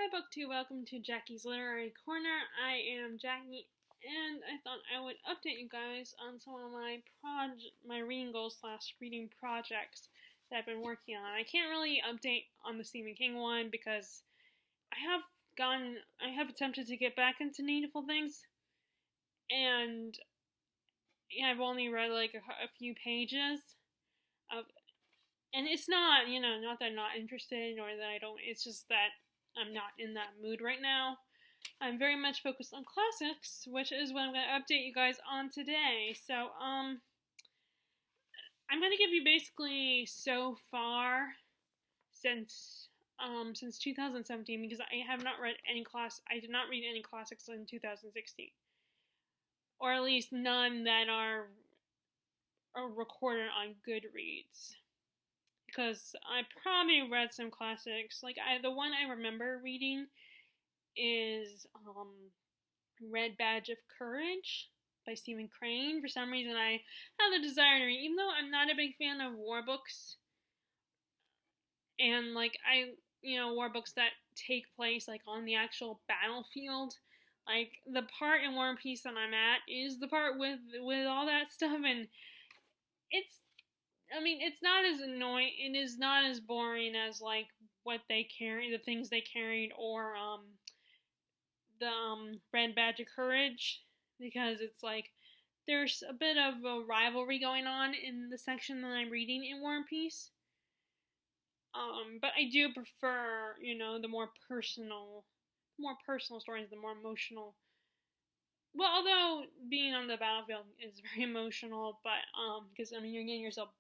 Hi Booktube, welcome to Jackie's Literary Corner. I am Jackie, and I thought I would update you guys on some of my reading goals / reading projects that I've been working on. I can't really update on the Stephen King one because I have attempted to get back into Needful Things, and yeah, I've only read like a few pages of, and it's not, not that I'm not interested or that I don't, it's just that I'm not in that mood right now. I'm very much focused on classics, which is what I'm going to update you guys on today. So, I'm going to give you basically so far since 2017, because I have not read I did not read any classics in 2016. Or at least none that are recorded on Goodreads. Because I probably read some classics. The one I remember reading is Red Badge of Courage by Stephen Crane. For some reason, I have the desire to read, even though I'm not a big fan of war books. And war books that take place on the actual battlefield. The part in War and Peace that I'm at is the part with all that stuff, and it's not as annoying. It is not as boring as what they carry, the things they carried, or the Red Badge of Courage, because it's there's a bit of a rivalry going on in the section that I'm reading in War and Peace. But I do prefer, the more personal stories, the more emotional. Well, although being on the battlefield is very emotional, but because you're getting yourself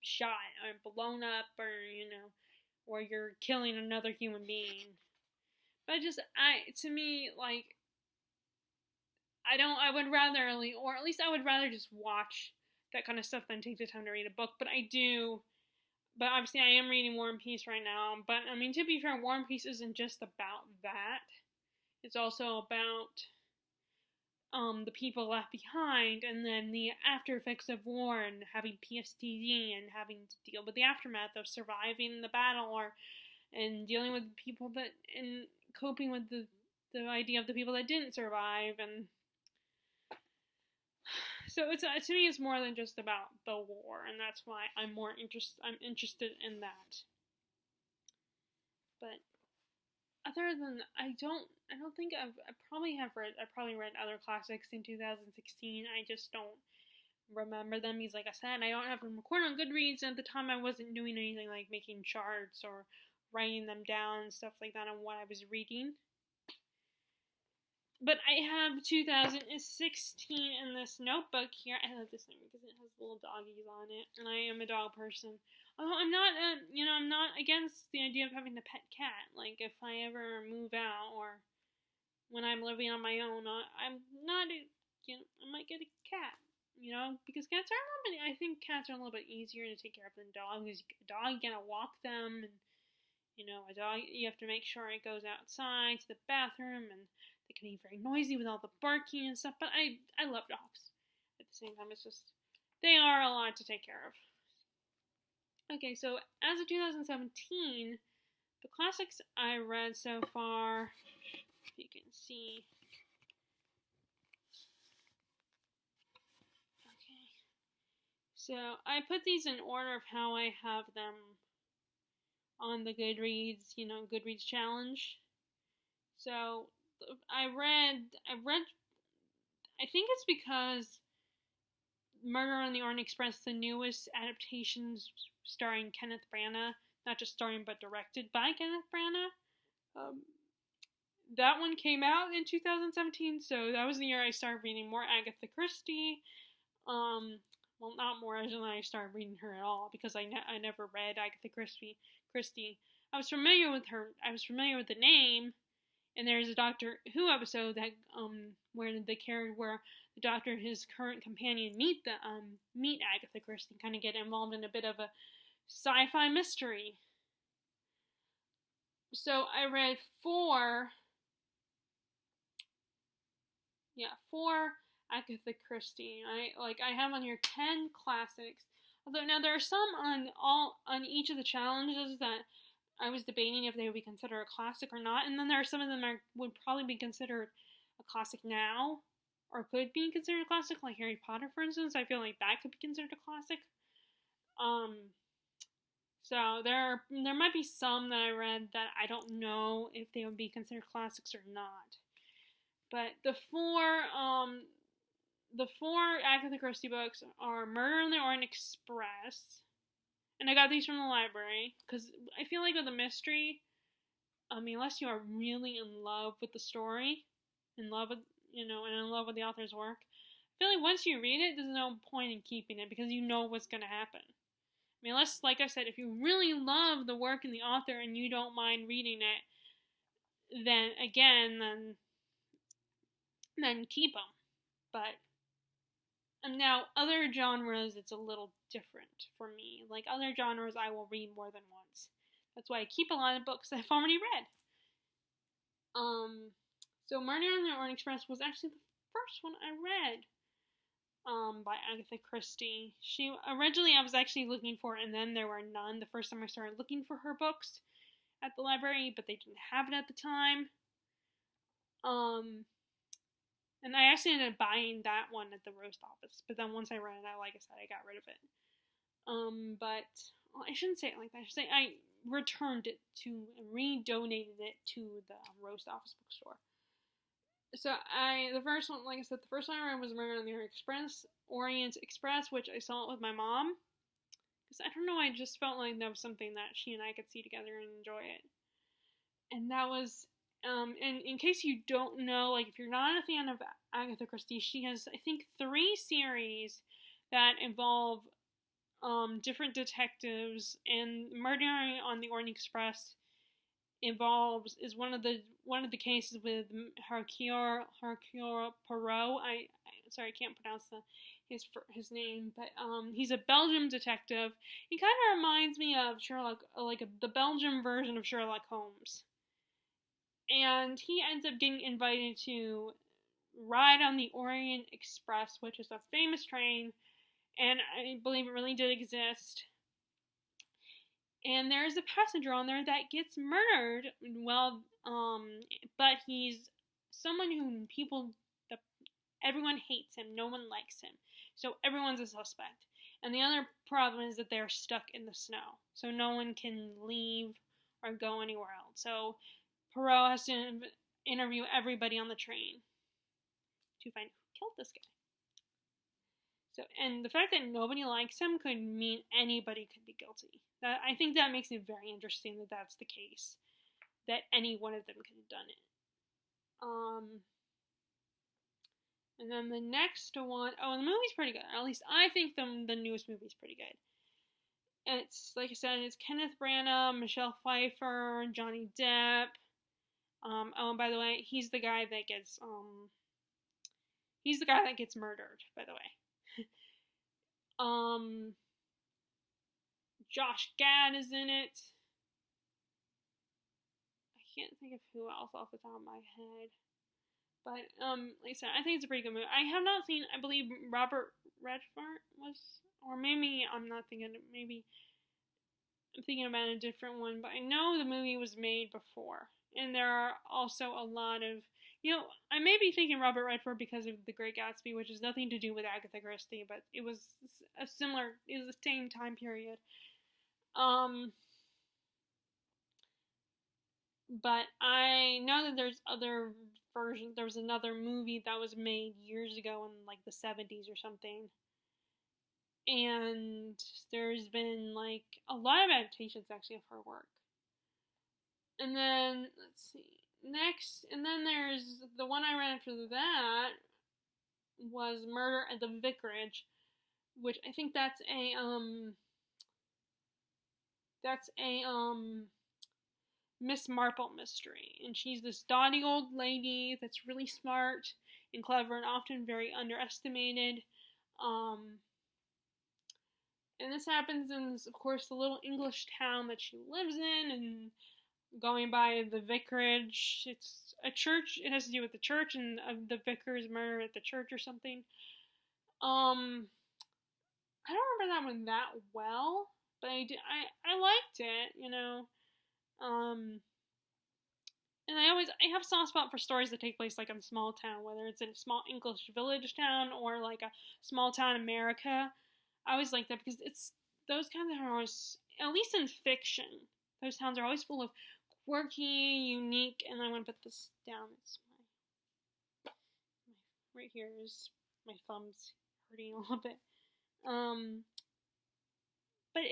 shot or blown up, or you're killing another human being. But I would rather, or at least I would rather just watch that kind of stuff than take the time to read a book. But obviously I am reading War and Peace right now. But to be fair, War and Peace isn't just about that. It's also about the people left behind, and then the after effects of war, and having PTSD, and having to deal with the aftermath of surviving the battle, and dealing with people and coping with the idea of the people that didn't survive, and so to me it's more than just about the war, and that's why I'm interested in that. But other than I probably read other classics in 2016. I just don't remember them because, like I said, I don't have them recorded on Goodreads, and at the time I wasn't doing anything like making charts or writing them down and stuff like that on what I was reading. But I have 2016 in this notebook here. I love this thing because it has little doggies on it, and I am a dog person. Although I'm not, I'm not against the idea of having a pet cat. If I ever move out or when I'm living on my own, I'm not, I might get a cat. Because cats are I think cats are a little bit easier to take care of than dogs. A dog, you gotta walk them, and a dog, you have to make sure it goes outside to the bathroom, and they can be very noisy with all the barking and stuff. But I love dogs. At the same time, it's just they are a lot to take care of. Okay, so as of 2017, the classics I read so far, if you can see. Okay. So I put these in order of how I have them on the Goodreads, Goodreads challenge. So I think it's because Murder on the Orient Express, the newest adaptations starring Kenneth Branagh, not just starring but directed by Kenneth Branagh. That one came out in 2017, so that was the year I started reading more Agatha Christie. Well, not more than I started reading her at all, because I never read Agatha Christie. I was familiar with her. I was familiar with the name, and there's a Doctor Who episode that where the Doctor and his current companion meet Agatha Christie, kind of get involved in a bit of a sci-fi mystery. So I read four Agatha Christie. I have on here 10 classics. Although now there are some on each of the challenges that I was debating if they would be considered a classic or not, and then there are some of them that would probably be considered a classic now, or could be considered a classic, like Harry Potter, for instance. I feel like that could be considered a classic. So there might be some that I read that I don't know if they would be considered classics or not. But the four Agatha Christie books are Murder on the Orient Express, and I got these from the library because I feel like with a mystery, unless you are really in love with the story, in love with and in love with the author's work, I feel like once you read it, there's no point in keeping it because you know what's going to happen. Unless, like I said, if you really love the work and the author and you don't mind reading it, then keep them. But now other genres, it's a little different for me. Like other genres, I will read more than once. That's why I keep a lot of books that I've already read. So Murder on the Orient Express was actually the first one I read. By Agatha Christie. Originally I was actually looking for it, and then there were none the first time I started looking for her books at the library, but they didn't have it at the time. And I actually ended up buying that one at the roast office, but then once I read it, like I said, I got rid of it. But I shouldn't say it like that. I should say I redonated it to the roast office bookstore. So the first one, like I said, the first one I read was Murder on the Orient Express, which I saw it with my mom. Because I don't know, I just felt like that was something that she and I could see together and enjoy it. And that was, and in case you don't know, like if you're not a fan of Agatha Christie, she has, I think, 3 series that involve different detectives, and Murder on the Orient Express is one of the cases with Hercule Poirot. Sorry, I can't pronounce his name, but he's a Belgian detective. He kind of reminds me of Sherlock, the Belgian version of Sherlock Holmes. And he ends up getting invited to ride on the Orient Express, which is a famous train, and I believe it really did exist. And there's a passenger on there that gets murdered. But he's someone who everyone hates him. No one likes him. So everyone's a suspect. And the other problem is that they're stuck in the snow. So no one can leave or go anywhere else. So Poirot has to interview everybody on the train to find who killed this guy. So, and the fact that nobody likes him could mean anybody could be guilty. I think that makes it very interesting that that's the case. That any one of them could have done it. And then the next one, the movie's pretty good. At least I think the newest movie's pretty good. And it's, like I said, it's Kenneth Branagh, Michelle Pfeiffer, Johnny Depp. And by the way, he's the guy that gets murdered, by the way. Josh Gad is in it. I can't think of who else off the top of my head. But, like I said, I think it's a pretty good movie. I have not seen, I believe, Robert Redford was, or maybe I'm thinking about a different one, but I know the movie was made before. And there are also a lot of, I may be thinking Robert Redford because of The Great Gatsby, which has nothing to do with Agatha Christie, but it was the same time period. But I know that there's other versions. There was another movie that was made years ago in like the 70s or something. And there's been like a lot of adaptations actually of her work. And then, let's see. Next, and then there's the one I read after that was Murder at the Vicarage, which I think that's a Miss Marple mystery, and she's this dotty old lady that's really smart and clever and often very underestimated. And this happens in, of course, the little English town that she lives in, and going by the vicarage, it's a church. It has to do with the church and the vicar's murder at the church or something. I don't remember that one that well, but I liked it. And I have a soft spot for stories that take place like in a small town, whether it's in a small English village town or like a small town America. I always like that because it's those kinds of towns, at least in fiction, those towns are always full of quirky, unique, and I want to put this down. It's right here is my thumb's hurting a little bit. But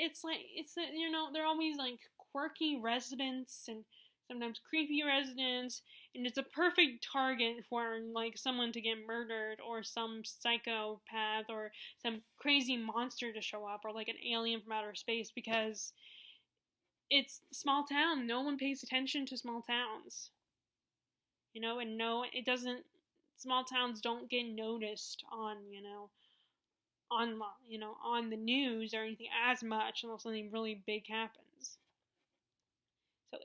they're always like quirky residents and sometimes creepy residents, and it's a perfect target for like someone to get murdered or some psychopath or some crazy monster to show up or like an alien from outer space because it's a small town. No one pays attention to small towns. And no, it doesn't. Small towns don't get noticed on on the news or anything as much unless something really big happens. So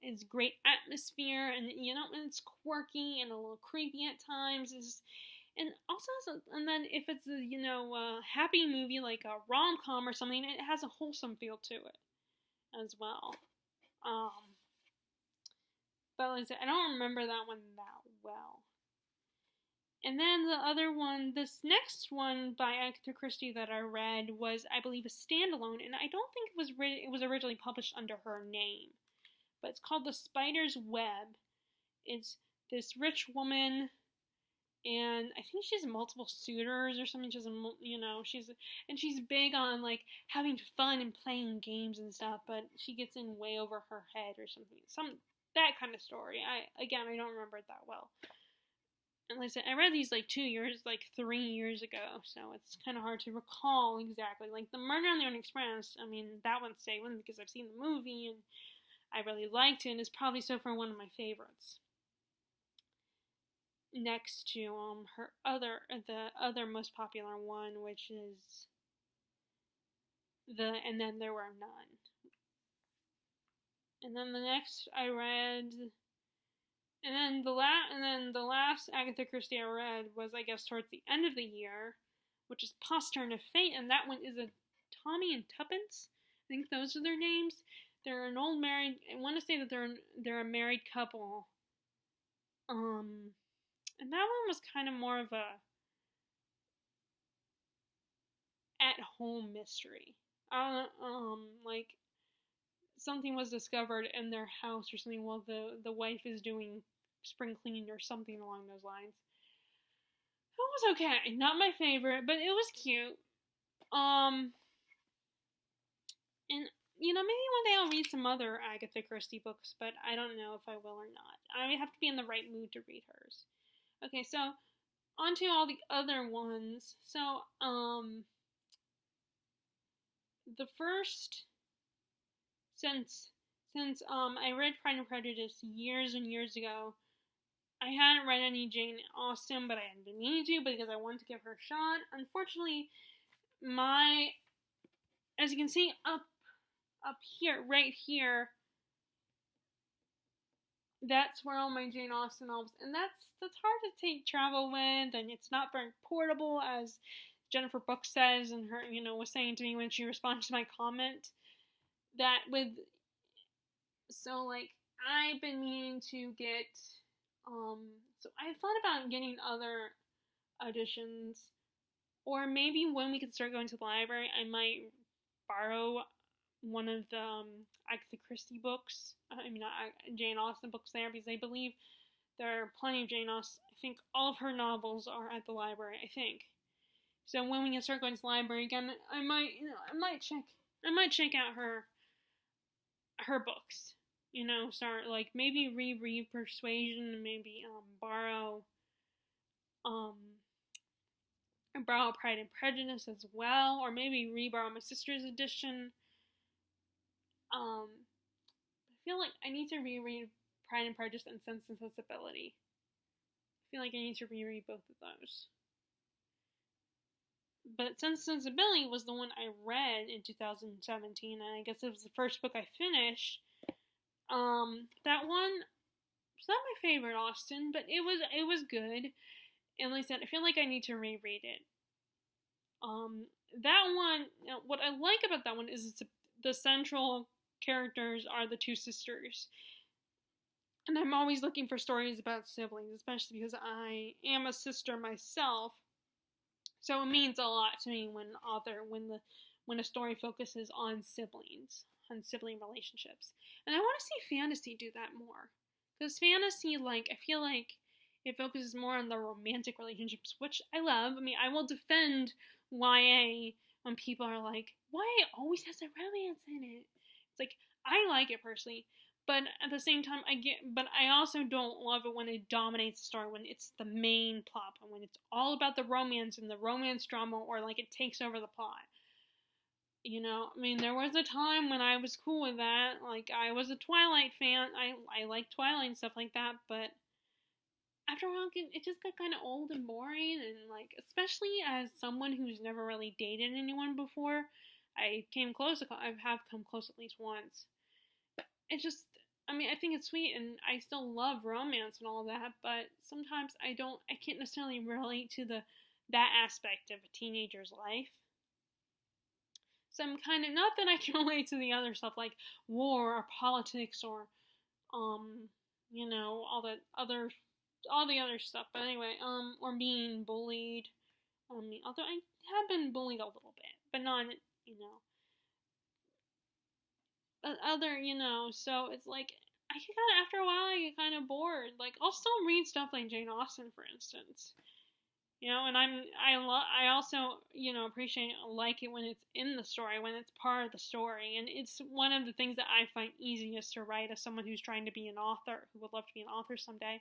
it's great atmosphere, and it's quirky and a little creepy at times. And also, and then if it's a happy movie like a rom-com or something, it has a wholesome feel to it as well. But like I said, I don't remember that one that well. And then the other one, this next one by Agatha Christie that I read was, I believe, a standalone, and I don't think it was originally published under her name, but it's called The Spider's Web. It's this rich woman, and I think she has multiple suitors or something. She's big on like having fun and playing games and stuff, but she gets in way over her head or something. That kind of story. I don't remember it that well. And like I said, I read these like 3 years ago, so it's kind of hard to recall exactly. Like the Murder on the Orient Express, I mean, that one's stayed with me because I've seen the movie and I really liked it, and it's probably so far one of my favorites. Next to the other most popular one, which is And Then There Were None. And then the next I read. And then the last Agatha Christie I read was, I guess, towards the end of the year, which is Postern of Fate, and that one is a Tommy and Tuppence. I think those are their names. They're an old married. I want to say that they're a married couple. And that one was kind of more of a at-home mystery. Like something was discovered in their house or something while the wife is doing spring cleaning or something along those lines. It was okay. Not my favorite, but it was cute. And maybe one day I'll read some other Agatha Christie books, but I don't know if I will or not. I have to be in the right mood to read hers. Okay, so on to all the other ones. So, the first, since I read Pride and Prejudice years and years ago, I hadn't read any Jane Austen, but I had been meaning to because I wanted to give her a shot. Unfortunately, as you can see up here, right here, that's where all my Jane Austen novels, and that's hard to travel with, and it's not very portable, as Jennifer Brooks says, and her, was saying to me when she responded to my comment, so like, I've been meaning to get, so I thought about getting other editions, or maybe when we can start going to the library, I might borrow one of the Agatha Christie books. Not Jane Austen books there, because I believe there are plenty of Jane Austen. I think all of her novels are at the library, I think. So when we can start going to the library again, I might check out her books. Start like maybe reread Persuasion, and maybe borrow Pride and Prejudice as well, or maybe reborrow my sister's edition. I feel like I need to reread Pride and Prejudice and Sense and Sensibility. I feel like I need to reread both of those. But Sense and Sensibility was the one I read in 2017, and I guess it was the first book I finished. That one, it's not my favorite Austen, but it was good. And like I said, I feel like I need to reread it. That one, what I like about that one is it's the central characters are the two sisters. And I'm always looking for stories about siblings, especially because I am a sister myself. So it means a lot to me when a story focuses on siblings, on sibling relationships. And I want to see fantasy do that more. Because fantasy, like, I feel like it focuses more on the romantic relationships, which I love. I mean, I will defend YA when people are like, YA always has a romance in it. It's like, I like it personally. But at the same time, but I also don't love it when it dominates the story, when it's the main plot, and when it's all about the romance and the romance drama, or like it takes over the plot. You know, I mean, there was a time when I was cool with that. Like, I was a Twilight fan. I like Twilight and stuff like that, but after a while, it just got kind of old and boring, and like, especially as someone who's never really dated anyone before, I have come close at least once. It just, I mean, I think it's sweet, and I still love romance and all that, but sometimes I can't necessarily relate to that aspect of a teenager's life. So I'm kind of, not that I can relate to the other stuff like war or politics or, you know, all the other stuff, but anyway, or being bullied. Although I have been bullied a little bit, but not, you know, so it's like, after a while, I get kind of bored. Like, I'll still read stuff like Jane Austen, for instance. You know, and I also, you know, like it when it's in the story, when it's part of the story. And it's one of the things that I find easiest to write as someone who's trying to be an author, who would love to be an author someday.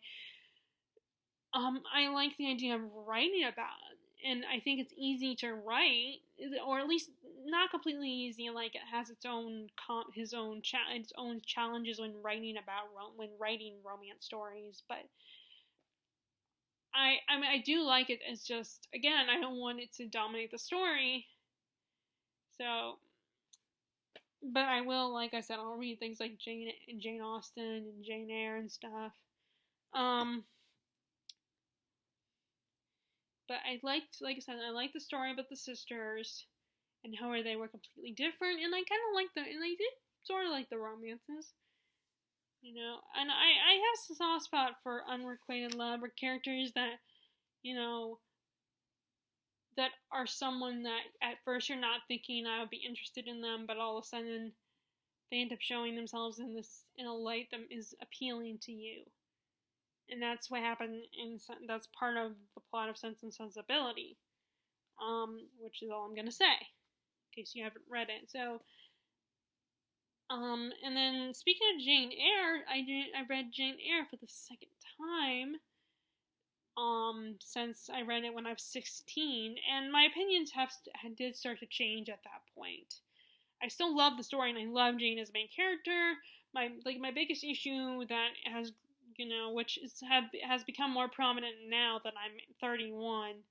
I like the idea of writing about it. And I think it's easy to write, or at least not completely easy. Like, it has its own challenges when writing romance stories. But I mean, I do like it. It's just, again, I don't want it to dominate the story. So, but I will, like I said, I'll read things like Jane Austen and Jane Eyre and stuff. But like I said, I like the story about the sisters and how they were completely different, and I kind of and I did sort of like the romances, you know. And I have a soft spot for unrequited love, or characters that, you know, that are someone that at first you're not thinking I would be interested in them, but all of a sudden they end up showing themselves in a light that is appealing to you. And that's what happened that's part of the plot of Sense and Sensibility, which is all I'm gonna say, in case you haven't read it. So, and then speaking of Jane Eyre, I read Jane Eyre for the second time, since I read it when I was 16, and my opinions did start to change at that point. I still love the story, and I love Jane as a main character. My biggest issue that has, you know, which has become more prominent now that I'm 31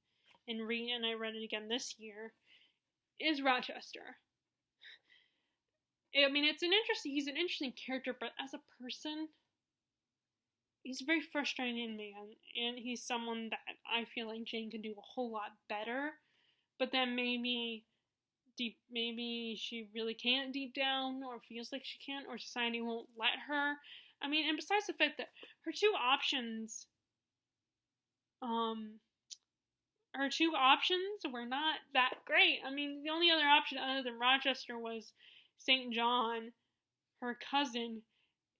and I read it again this year, is Rochester. I mean, he's an interesting character, but as a person, he's a very frustrating man, and he's someone that I feel like Jane can do a whole lot better, but then maybe she really can't deep down, or feels like she can't, or society won't let her. I mean, and besides the fact that her two options were not that great. I mean, the only other option other than Rochester was St. John, her cousin,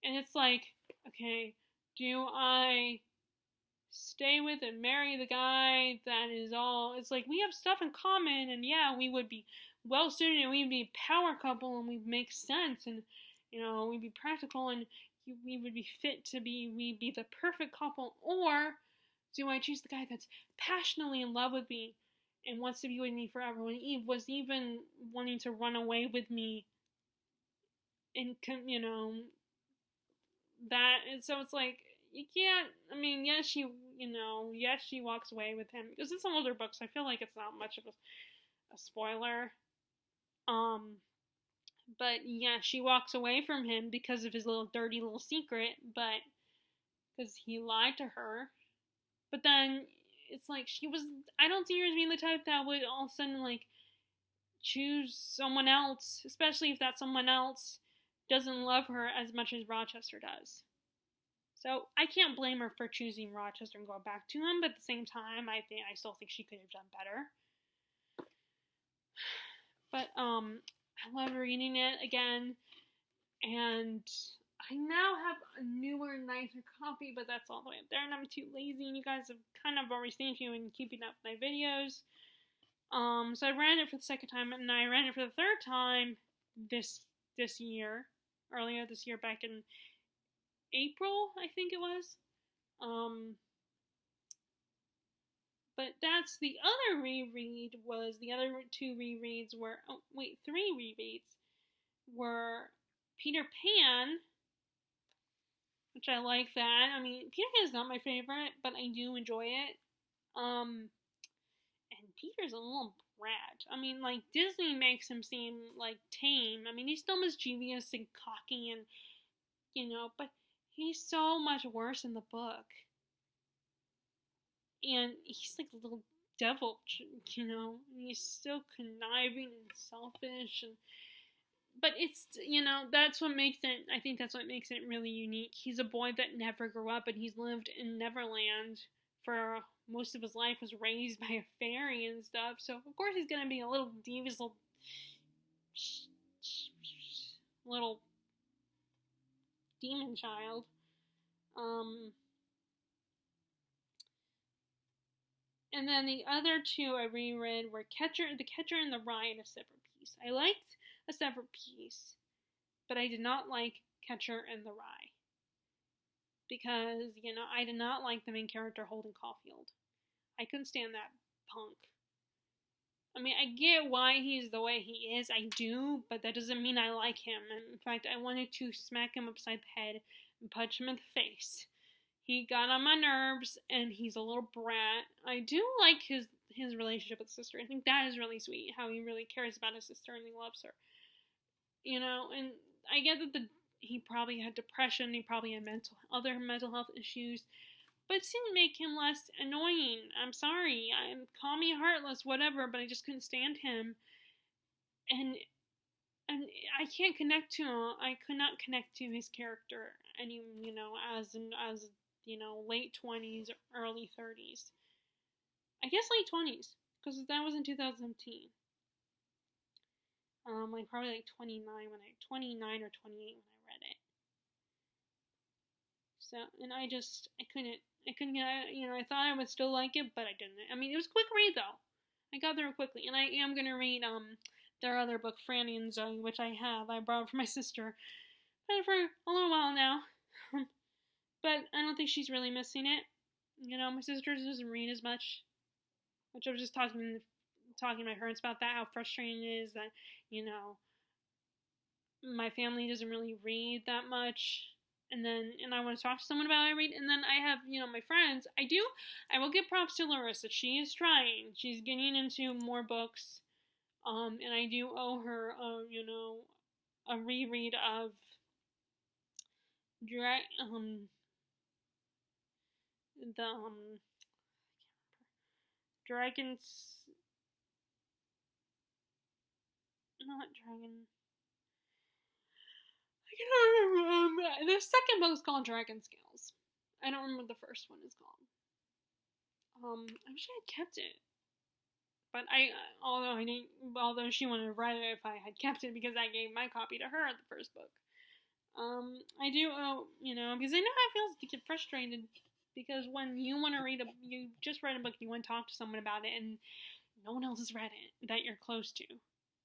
and it's like, okay, do I stay with and marry the guy that is all, it's like, we have stuff in common, and yeah, we would be well suited, and we'd be a power couple, and we'd make sense, and, you know, we'd be practical, and we would be we'd be the perfect couple, or do I choose the guy that's passionately in love with me and wants to be with me forever, when Eve was even wanting to run away with me, and, you know, that, and so it's like, you can't, I mean, yes, she walks away with him, because it's an older book, so I feel like it's not much of a spoiler, but yeah, she walks away from him because of his dirty little secret, but because he lied to her. But then it's like, I don't see her as being the type that would all of a sudden like choose someone else, especially if that someone else doesn't love her as much as Rochester does. So I can't blame her for choosing Rochester and going back to him, but at the same time, I still think she could have done better. But I love reading it again, and I now have a newer, nicer copy, but that's all the way up there, and I'm too lazy, and you guys have kind of already seen you in keeping up with my videos. So I ran it for the second time, and I ran it for the third time this year, earlier this year, back in April, I think it was. But that's the other reread. Was the other two rereads were three rereads were Peter Pan, which I like that. I mean, Peter Pan is not my favorite, but I do enjoy it. And Peter's a little brat. I mean, like, Disney makes him seem like tame. I mean, he's still mischievous and cocky, and but he's so much worse in the book. And he's like a little devil, and he's so conniving and selfish, but it's, that's what makes it, I think that's what makes it really unique. He's a boy that never grew up, and he's lived in Neverland for most of his life, was raised by a fairy and stuff, so of course he's gonna be a little devious little demon child. And then the other two I reread were The Catcher in the Rye and A Separate Piece. I liked A Separate Piece, but I did not like Catcher in the Rye. Because, I did not like the main character, Holden Caulfield. I couldn't stand that punk. I mean, I get why he's the way he is, I do, but that doesn't mean I like him. And in fact, I wanted to smack him upside the head and punch him in the face. He got on my nerves, and he's a little brat. I do like his relationship with his sister. I think that is really sweet, how he really cares about his sister and he loves her. And I get that he probably had depression, he probably had other mental health issues, but it didn't make him less annoying. I'm sorry. Call me heartless, whatever, but I just couldn't stand him. And I can't connect to him. I could not connect to his character as late 20s, early 30s. I guess late 20s, because that was in 2017. Probably like 29 or 28 when I read it. So, and I couldn't get, I thought I would still like it, but I didn't. I mean, it was a quick read, though. I got through it quickly, and I am going to read, their other book, Franny and Zoe, which I borrowed from my sister. I've had it for a little while now. But I don't think she's really missing it. My sister doesn't read as much. Which I was just talking to my parents about that, how frustrating it is that, my family doesn't really read that much. And I want to talk to someone about it, I read. And then I have, my friends. I will give props to Larissa. She is trying. She's getting into more books. And I do owe her, a reread of Dragons, not Dragon, I can't remember, the second book is called Dragon Scales. I don't remember what the first one is called. I wish I had kept it, but although she wouldn't have read it if I had kept it, because I gave my copy to her at the first book. I do, because I know how it feels to get frustrated, because when you want to you just read a book, you want to talk to someone about it, and no one else has read it that you're close to.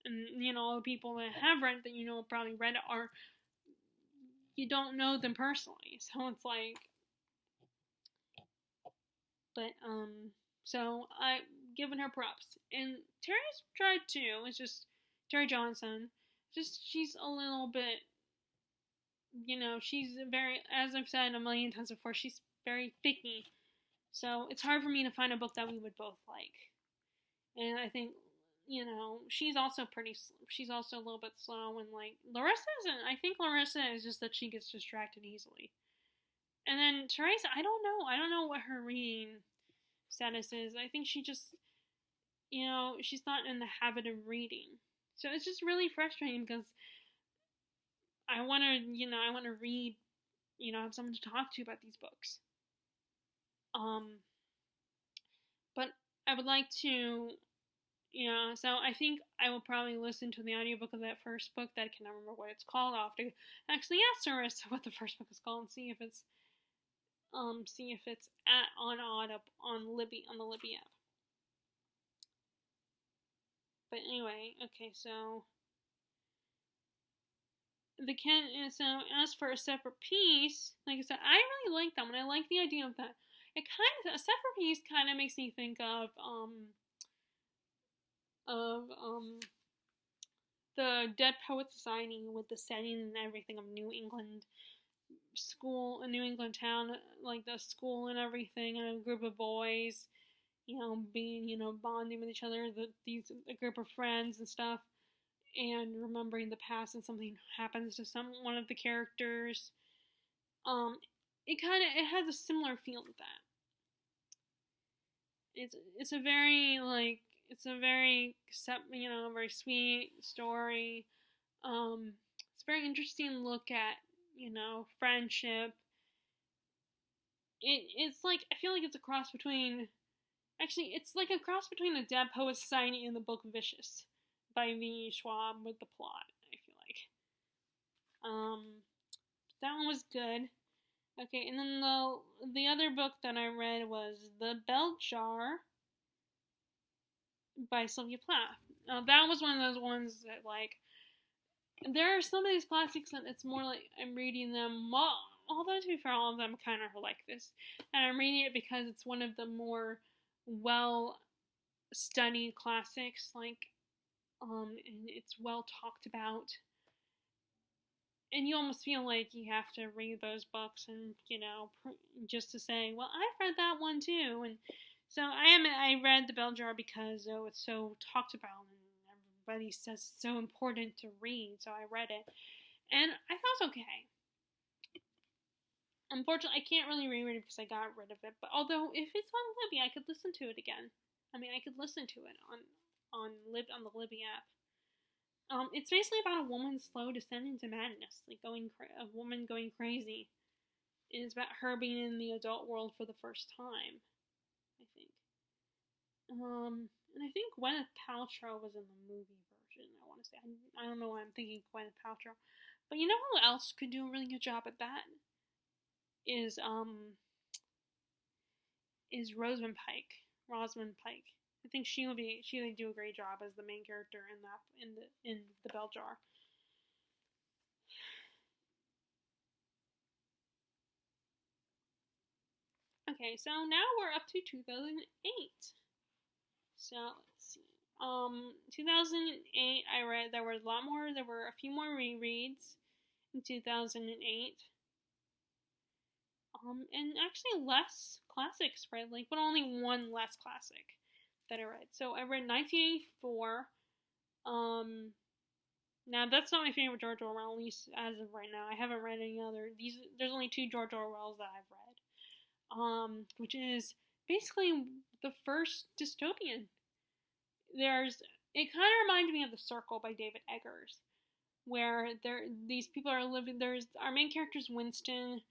And, all the people that have read it that probably read it you don't know them personally. So it's like, but, so I've given her props. And Terry's tried too. It's just, Terry Johnson, she's a little bit, she's very, as I've said a million times before, she's very picky. So it's hard for me to find a book that we would both like. And I think, she's also she's also a little bit slow, and like, Larissa isn't. I think Larissa is just that she gets distracted easily. And then Teresa, I don't know what her reading status is. I think she just, she's not in the habit of reading. So it's just really frustrating, because I want to read, have someone to talk to about these books. But I would like to, so I think I will probably listen to the audiobook of that first book that I cannot remember what it's called. I'll have to actually ask Earnest what the first book is called and see if it's on Audible on the Libby app. But anyway, okay, so as for A Separate Piece, like I said, I really like that one. I like the idea of that. A Separate Piece kind of makes me think of the Dead Poets Society, with the setting and everything of New England school, a New England town, like the school and everything, and a group of boys, being, bonding with each other, a group of friends and stuff, and remembering the past, and something happens to one of the characters. It has a similar feel to that. It's a very very sweet story. It's a very interesting look at, friendship. It's like, I feel like it's a cross between, it's like a cross between the Dead Poets Society and the book Vicious by V. Schwab with the plot, I feel like. That one was good. Okay, and then the other book that I read was The Bell Jar by Sylvia Plath. That was one of those ones that, like, there are some of these classics that it's more like I'm reading them, although to be fair, all of them kind of are like this, and I'm reading it because it's one of the more well-studied classics, and it's well talked about. And you almost feel like you have to read those books and, just to say, well, I've read that one too. And so I read The Bell Jar because it's so talked about and everybody says it's so important to read. So I read it. And I thought it was okay. Unfortunately, I can't really reread it because I got rid of it. But although, if it's on Libby, I could listen to it again. I could listen to it on the Libby app. It's basically about a woman's slow descent into madness, like a woman going crazy. And it's about her being in the adult world for the first time, I think. And I think Gwyneth Paltrow was in the movie version, I want to say. I don't know why I'm thinking Gwyneth Paltrow. But you know who else could do a really good job at that? Is Rosamund Pike. I think she would do a great job as the main character in the Bell Jar. Okay, so now we're up to 2008. So let's see. 2008, I read there were a few more rereads in 2008. And actually less classics read, but only one less classic that I read. So I read 1984. Now that's not my favorite George Orwell, at least as of right now. I haven't read any other. There's only 2 George Orwells that I've read. Which is basically the first dystopian. It kind of reminded me of The Circle by David Eggers, where these people are living. Our main character's Winston,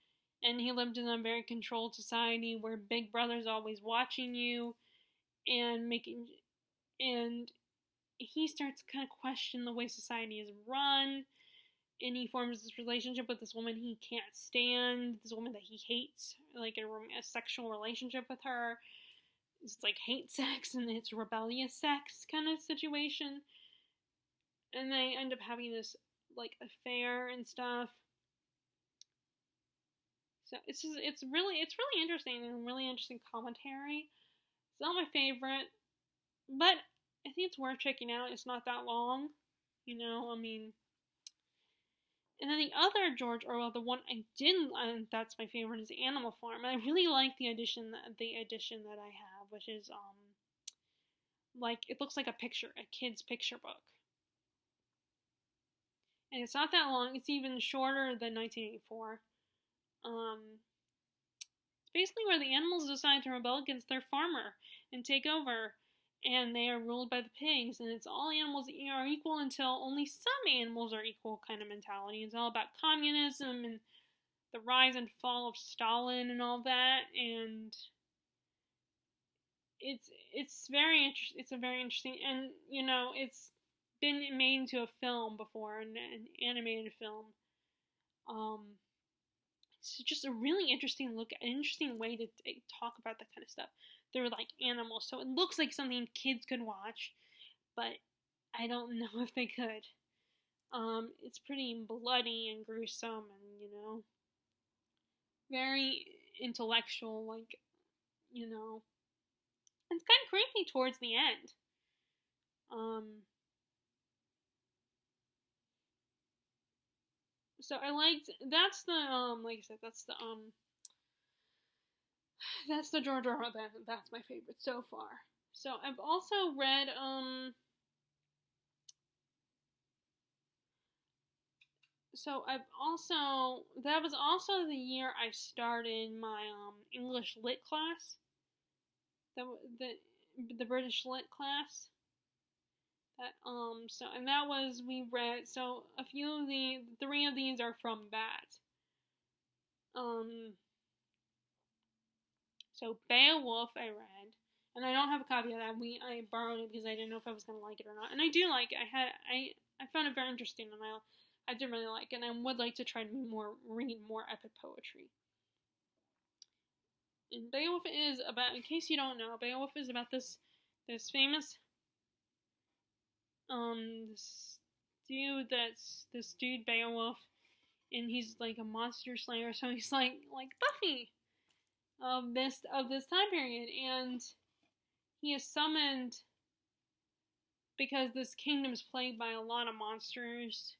and he lived in a very controlled society where Big Brother's always watching you, and he starts to kind of question the way society is run, and he forms this relationship with this woman he can't stand, this woman that he hates, like a sexual relationship with her. It's like hate sex, and it's rebellious sex kind of situation, and they end up having this affair and stuff. So it's really interesting and really interesting commentary. It's not my favorite, but I think it's worth checking out. It's not that long, And then the other George Orwell, the one I didn't, that's my favorite, is Animal Farm. And I really like the edition that I have, which is it looks like a kid's picture book. And it's not that long. It's even shorter than 1984. It's basically where the animals decide to rebel against their farmer and take over. and they are ruled by the pigs, and it's all animals are equal until only some animals are equal kind of mentality. It's all about communism and the rise and fall of Stalin and all that, and it's very interesting. It's a very interesting, and it's been made into a film before, an animated film. It's just a really interesting look, an interesting way to talk about that kind of stuff. They're like animals, so it looks like something kids could watch, but I don't know if they could. It's pretty bloody and gruesome, and very intellectual. Like, it's kind of creepy towards the end. So I liked that's the like I said that's the George Orwell that's my favorite so far. So I've also read so I've also that was also the year I started my English lit class. The British lit class. That so and that was we read so a few of the 3 of these are from that. So Beowulf I read, and I don't have a copy of that. I borrowed it because I didn't know if I was gonna like it or not, and I do like it. I found it very interesting, and I did really like it, and I would like to try to read more epic poetry. And Beowulf is about, in case you don't know, Beowulf is about this famous this dude Beowulf, and he's like a monster slayer, so he's like Buffy of this time period, and he is summoned because this kingdom is plagued by a lot of monsters,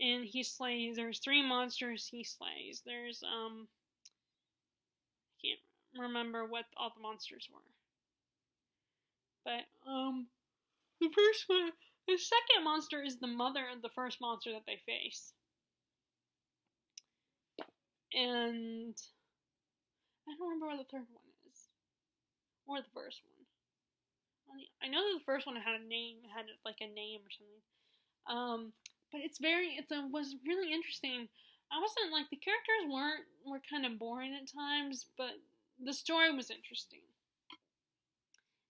and he slays. There's 3 monsters he slays. There's I can't remember what all the monsters were, but the second monster is the mother of the first monster that they face. And I don't remember what the third one is. Or the first one. I know that the first one had a name, like a name or something. But was really interesting. I wasn't like, the characters were kind of boring at times, but the story was interesting.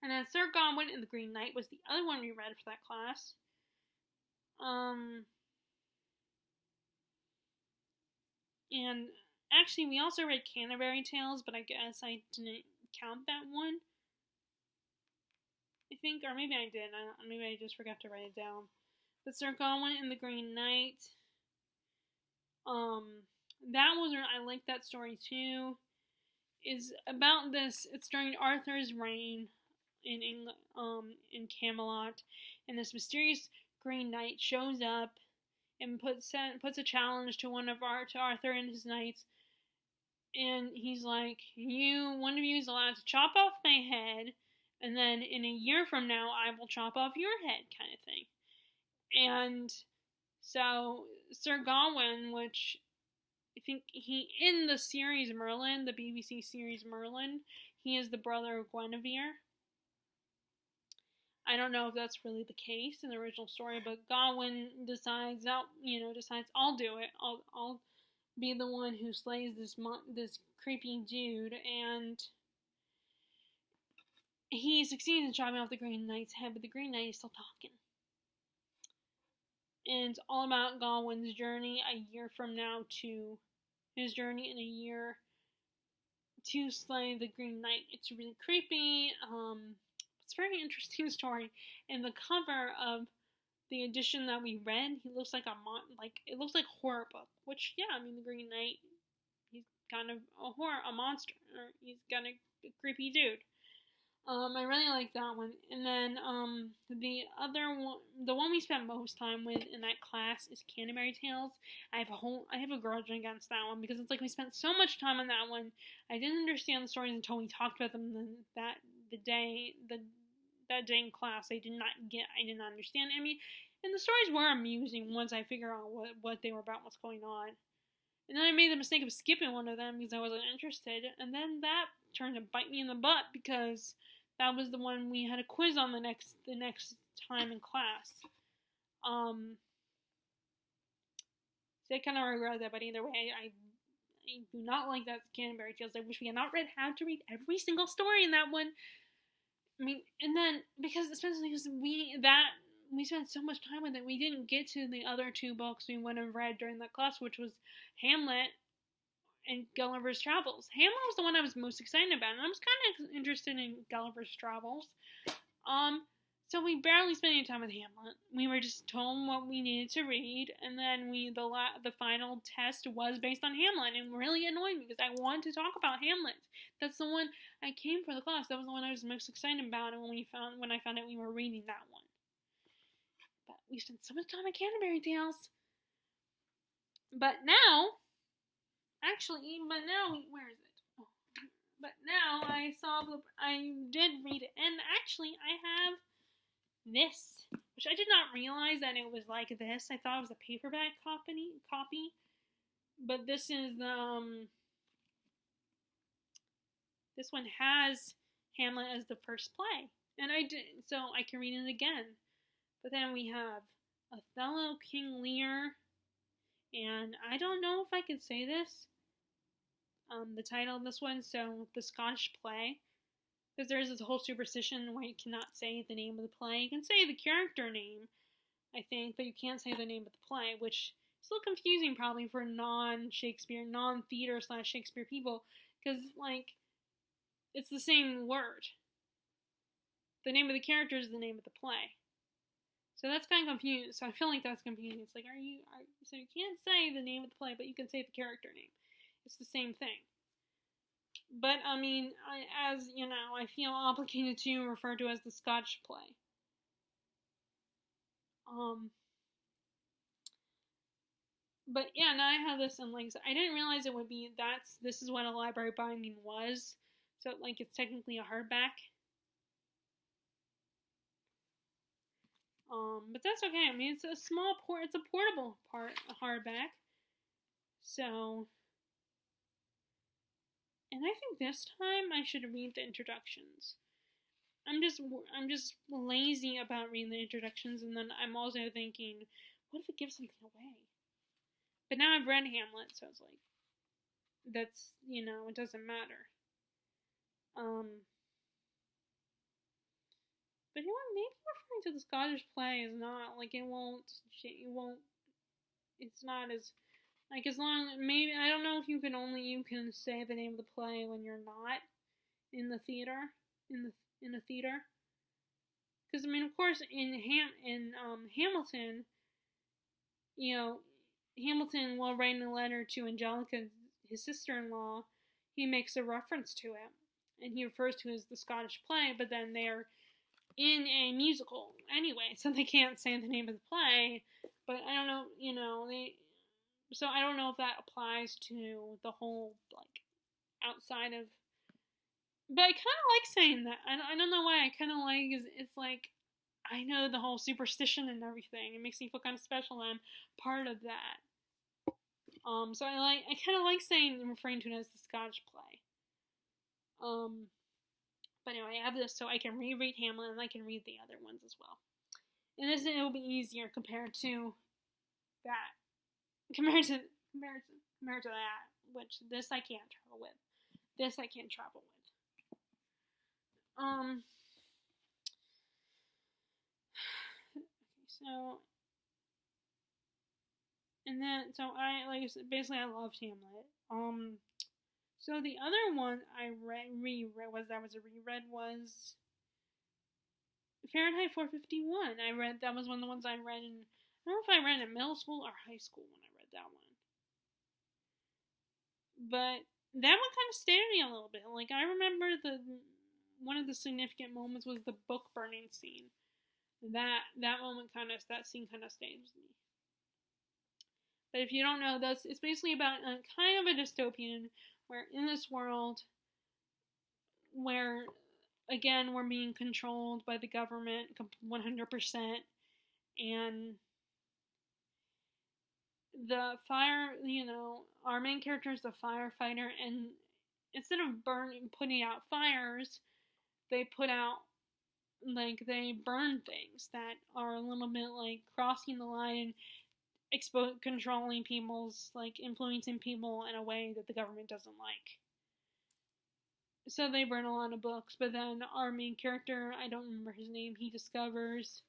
And then Sir Gawain and the Green Knight was the other one we read for that class. And actually, we also read Canterbury Tales, but I guess I didn't count that one. I think, or maybe I did. Maybe I just forgot to write it down. But Sir Gawain and the Green Knight. That was, I like that story too. Is about this. It's during Arthur's reign in England, in Camelot, and this mysterious Green Knight shows up and puts a challenge to Arthur and his knights, and he's like, one of you is allowed to chop off my head, and then in a year from now I will chop off your head, kind of thing. And so Sir Gawain, which I think in the series Merlin, the BBC series Merlin, he is the brother of Guinevere. I don't know if that's really the case in the original story, but Gawain decides I'll do it. I'll be the one who slays this creepy dude, and he succeeds in chopping off the Green Knight's head, but the Green Knight is still talking. And it's all about Gawain's journey a year from now to his journey in a year to slay the Green Knight. It's really creepy. It's a very interesting story. And the cover of the edition that we read, he looks like it looks like a horror book. Which, yeah, I mean, the Green Knight, he's kind of a monster. Or he's kind of a creepy dude. I really like that one. And then the other one, the one we spent most time with in that class is Canterbury Tales. I have a grudge against that one because it's like we spent so much time on that one. I didn't understand the stories until we talked about them that day in class. I did not understand any, and the stories were amusing once I figure out what they were about, what's going on. And then I made the mistake of skipping one of them because I wasn't interested, and then that turned to bite me in the butt because That was the one we had a quiz on the next time in class. So I kind of regret that, but either way, I do not like that Canterbury Tales. I wish we had not had to read every single story in that one. I mean, and then especially because we spent so much time with it, we didn't get to the other two books we would have read during that class, which was Hamlet and Gulliver's Travels. Hamlet was the one I was most excited about, and I was kind of interested in Gulliver's Travels. So we barely spent any time with Hamlet. We were just told what we needed to read, and then the final test was based on Hamlet, and really annoyed me because I wanted to talk about Hamlet. That's the one I came for the class. That was the one I was most excited about, and when I found out we were reading that one. But we spent so much time at Canterbury Tales. But now, where is it? Oh. But now I did read it, and actually I have this, which I did not realize that it was like this. I thought it was a paperback copy, but this is this one has Hamlet as the first play, and I did, so I can read it again. But then we have Othello, King Lear, and I don't know if I can say this. The title of this one, so the Scottish play. Because there's this whole superstition where you cannot say the name of the play. You can say the character name, I think, but you can't say the name of the play, which is a little confusing probably for non-Shakespeare, non-theater/Shakespeare people, because, like, it's the same word. The name of the character is the name of the play. So that's kind of confusing. So I feel like that's confusing. It's like, so you can't say the name of the play, but you can say the character name. It's the same thing. But, I mean, I feel obligated to refer to as the Scottish play. But, yeah, now I have this in links. I didn't realize it would be, this is what a library binding was. So, like, it's technically a hardback. But that's okay. I mean, it's a portable hardback. So, and I think this time I should read the introductions. I'm just lazy about reading the introductions, and then I'm also thinking, what if it gives something away? But now I've read Hamlet, so it's like, that's, it doesn't matter. But maybe referring to the Scottish play is not, like, it's not as, like, as long, maybe, I don't know if you can say the name of the play when you're not in the theater, in a theater. Because, I mean, of course, in Hamilton, Hamilton, while writing a letter to Angelica, his sister-in-law, he makes a reference to it. And he refers to it as the Scottish play, but then they're in a musical anyway, so they can't say the name of the play. But I don't know, so I don't know if that applies to the whole, like, outside of, but I kind of like saying that. I don't know why. I kind of like, it's like, I know the whole superstition and everything. It makes me feel kind of special that I'm part of that. So I kind of like referring to it as the Scottish play. But anyway, I have this so I can reread Hamlet and I can read the other ones as well. And it'll be easier compared to that. Compared to that, which this I can't travel with. This I can't travel with. So, and then, so I, like I said, basically I loved Hamlet. So the other one I reread was Fahrenheit 451. That was one of the ones I read in, I don't know if I read it in middle school or high school when I read that one. But that one kind of stayed with me a little bit. Like, I remember one of the significant moments was the book burning scene. That scene kind of stays with me. But if you don't know, it's basically about kind of a dystopian, where in this world, where, again, we're being controlled by the government 100%, and our main character is a firefighter, and instead of putting out fires, they put out, like, they burn things that are a little bit, like, crossing the line and controlling people's, like, influencing people in a way that the government doesn't like. So they burn a lot of books, but then our main character, I don't remember his name, he discovers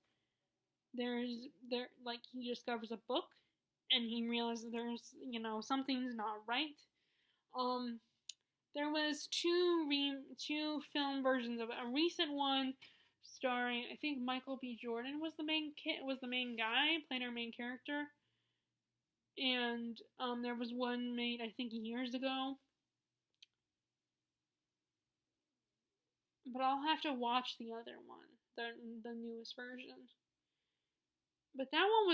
he discovers a book, and he realizes there's, something's not right. There was two film versions of it. A recent one starring, I think, Michael B. Jordan was the main guy, played our main character. And there was one made, I think, years ago. But I'll have to watch the other one, the newest version. But that one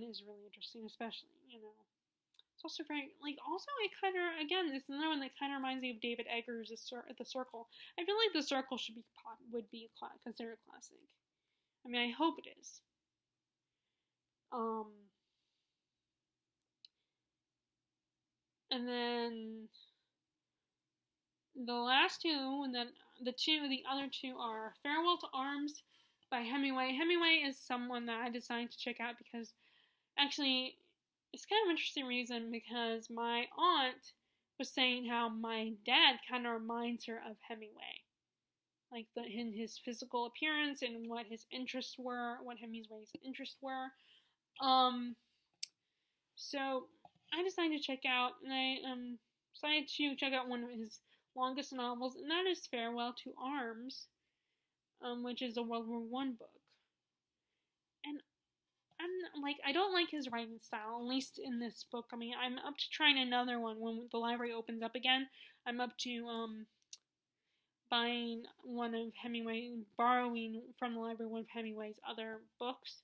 is really interesting, especially, It's also very, also it kind of, again, it's another one that kind of reminds me of David Eggers' The Circle. I feel like The Circle would be considered classic. I mean, I hope it is. And then the last two, and then the other two are Farewell to Arms by Hemingway. Hemingway is someone that I decided to check out because, actually, it's kind of an interesting reason, because my aunt was saying how my dad kind of reminds her of Hemingway. Like, in his physical appearance and what his interests were, what Hemingway's interests were. So I decided to check out, and I decided to check out one of his longest novels, and that is Farewell to Arms, which is a World War I book. And I don't like his writing style, at least in this book. I mean, I'm up to trying another one when the library opens up again. I'm up to buying borrowing from the library one of Hemingway's other books.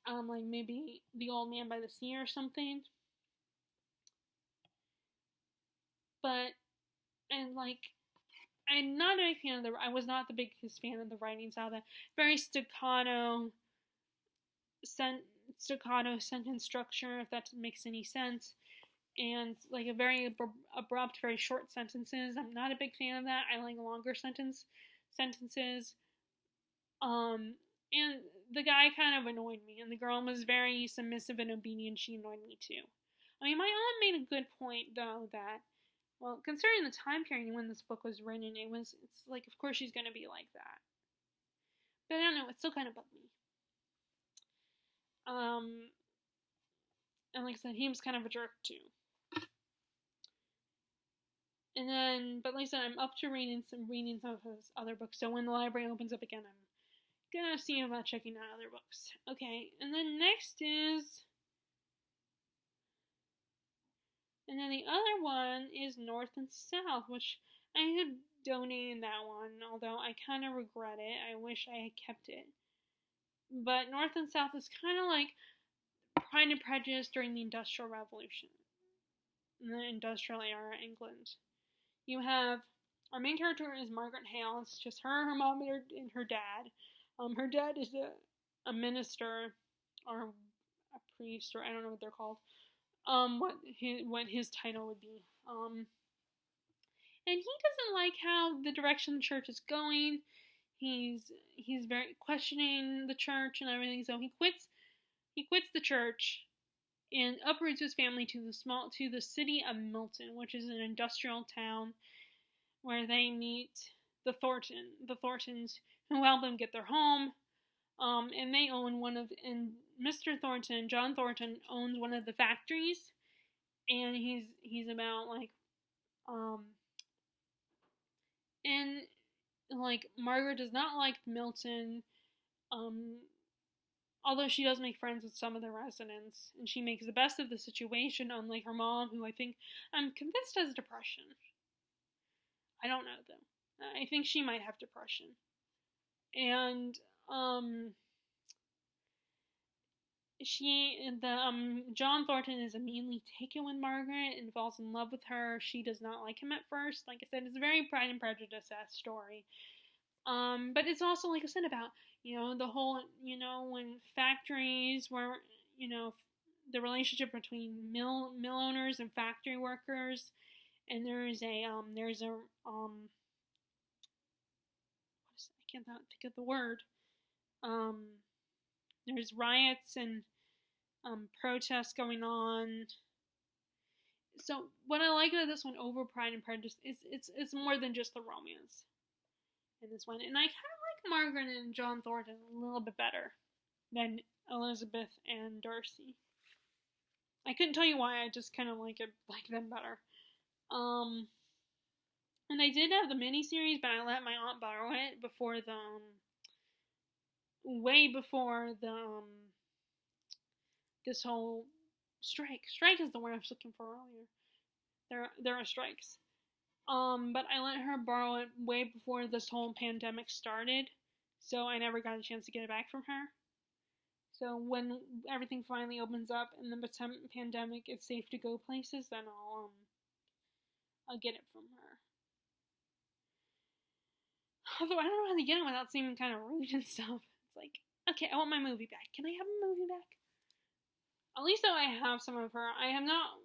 Like maybe The Old Man by the Sea or something. But, and I'm not a big fan of I was not the biggest fan of the writing style. That very staccato sentence structure, if that makes any sense. And a very abrupt, very short sentences. I'm not a big fan of that. I like longer sentences. And the guy kind of annoyed me, and the girl was very submissive and obedient. She annoyed me too. I mean, my aunt made a good point, though, that, well, considering the time period when this book was written, it's of course she's going to be like that. But I don't know, it still kind of bugged me. And like I said, he was kind of a jerk too. And then, but like I said, I'm up to reading some of his other books. So when the library opens up again, I'm gonna see about checking out other books. Okay, and then the other one is North and South, which I had donated that one, although I kind of regret it. I wish I had kept it. But North and South is kind of like Pride and Prejudice during the Industrial Revolution, in the industrial era of England. You have, our main character is Margaret Hale. It's just her mom, and her dad. Her dad is a minister, or a priest, or I don't know what they're called. What his title would be. And he doesn't like how the direction the church is going. He's very questioning the church and everything. So he quits the church and uproots his family to the city of Milton, which is an industrial town where they meet the Thorntons, who help them get their home. And they own Mr. Thornton, John Thornton, owns one of the factories, and he's about and Margaret does not like Milton, although she does make friends with some of the residents, and she makes the best of the situation, unlike her mom, who I'm convinced has depression. I don't know though. I think she might have depression. And John Thornton is immediately taken with Margaret and falls in love with her. She does not like him at first. Like I said, it's a very Pride and Prejudice story. But it's also, like I said, about, the whole, when factories were, the relationship between mill owners and factory workers. And there's a can't think of the word. There's riots and protests going on. So what I like about this one over Pride and Prejudice is it's more than just the romance in this one. And I kind of like Margaret and John Thornton a little bit better than Elizabeth and Darcy. I couldn't tell you why, I just kind of like them better. And I did have the miniseries, but I let my aunt borrow it before the way before the this whole strike. Strike is the word I was looking for earlier. There are strikes. But I let her borrow it way before this whole pandemic started, so I never got a chance to get it back from her. So when everything finally opens up and the pandemic is safe to go places, then I'll get it from her. Although I don't know how to get it without seeming kind of rude and stuff. It's like, okay, I want my movie back. Can I have a movie back? At least though I have some of her. I have not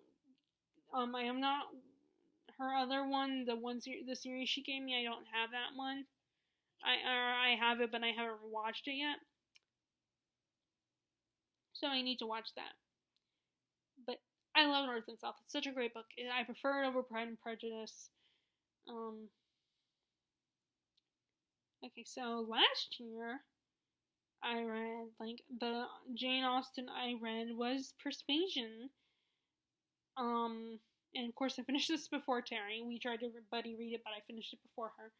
her other one, the series she gave me. I don't have that one. I have it, but I haven't watched it yet. So I need to watch that. But I love North and South. It's such a great book. I prefer it over Pride and Prejudice. Okay, so last year I read, the Jane Austen I read was Persuasion. And of course I finished this before Terry. We tried to buddy read it, but I finished it before her.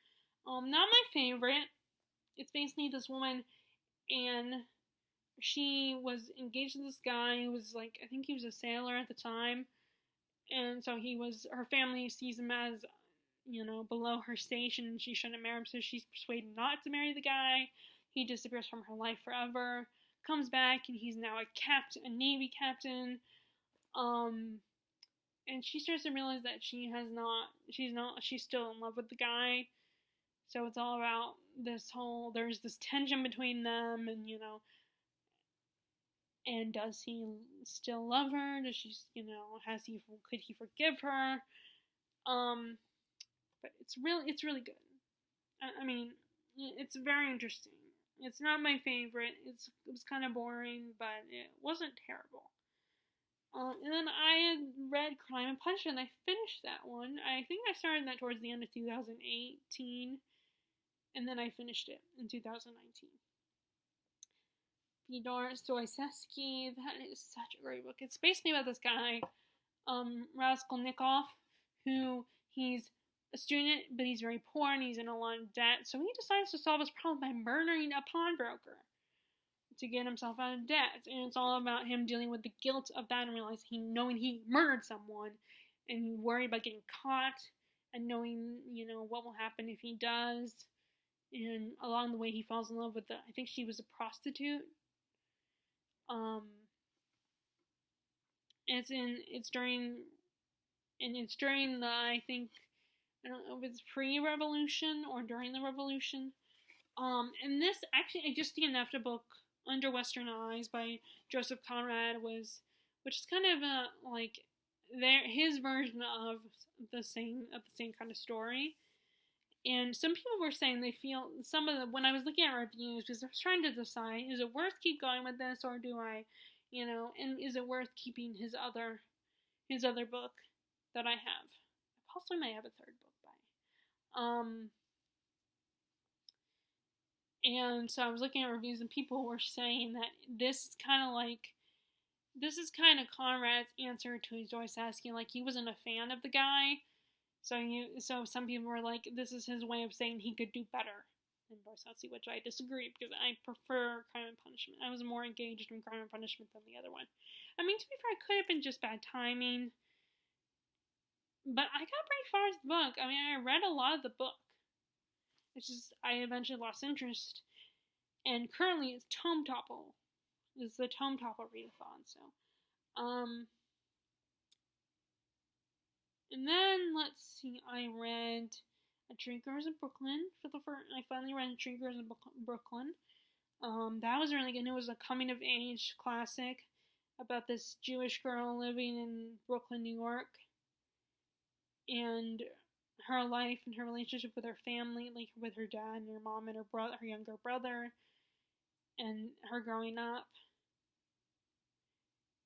Not my favorite. It's basically this woman, and she was engaged to this guy who was I think he was a sailor at the time. And so her family sees him as, below her station, and she shouldn't marry him, so she's persuaded not to marry the guy. He disappears from her life forever, comes back, and he's now a Navy captain. And she starts to realize that she's still in love with the guy. So it's all about there's this tension between them, and, and does he still love her? Does she, could he forgive her? But it's really good. I mean, it's very interesting. It's not my favorite. It was kind of boring, but it wasn't terrible. And then I had read Crime and Punishment, and I finished that one. I think I started that towards the end of 2018, and then I finished it in 2019. Fyodor Dostoevsky, that is such a great book. It's basically about this guy, Raskolnikov, who he's a student, but he's very poor and he's in a lot of debt. So he decides to solve his problem by murdering a pawnbroker to get himself out of debt. And it's all about him dealing with the guilt of that and knowing he murdered someone, and worried about getting caught, and knowing, what will happen if he does. And along the way, he falls in love with I think she was a prostitute. It's during the, I think, I don't know if it's pre-revolution or during the revolution. And this, actually, I just DNF'd a book, Under Western Eyes by Joseph Conrad, which is kind of his version of the same kind of story. And some people were saying they feel when I was looking at reviews, because I was trying to decide, is it worth keep going with this, or do I, and is it worth keeping his other book that I have? I possibly might have a third book by. And so I was looking at reviews, and people were saying that this is kind of Conrad's answer to Dostoevsky. He wasn't a fan of the guy. So some people were like, this is his way of saying he could do better than Dostoevsky, which I disagree, because I prefer Crime and Punishment. I was more engaged in Crime and Punishment than the other one. I mean, to be fair, it could have been just bad timing, but I got pretty far with the book. I mean, I read a lot of the book. It's just, I eventually lost interest, and currently it's Tome Topple. It's the Tome Topple readathon, so, and then, let's see, I read A Tree Grows in Brooklyn I finally read A Tree Grows in Brooklyn. That was really good. It was a coming-of-age classic about this Jewish girl living in Brooklyn, New York. And her life and her relationship with her family, like with her dad and her mom and her brother, her younger brother, and her growing up,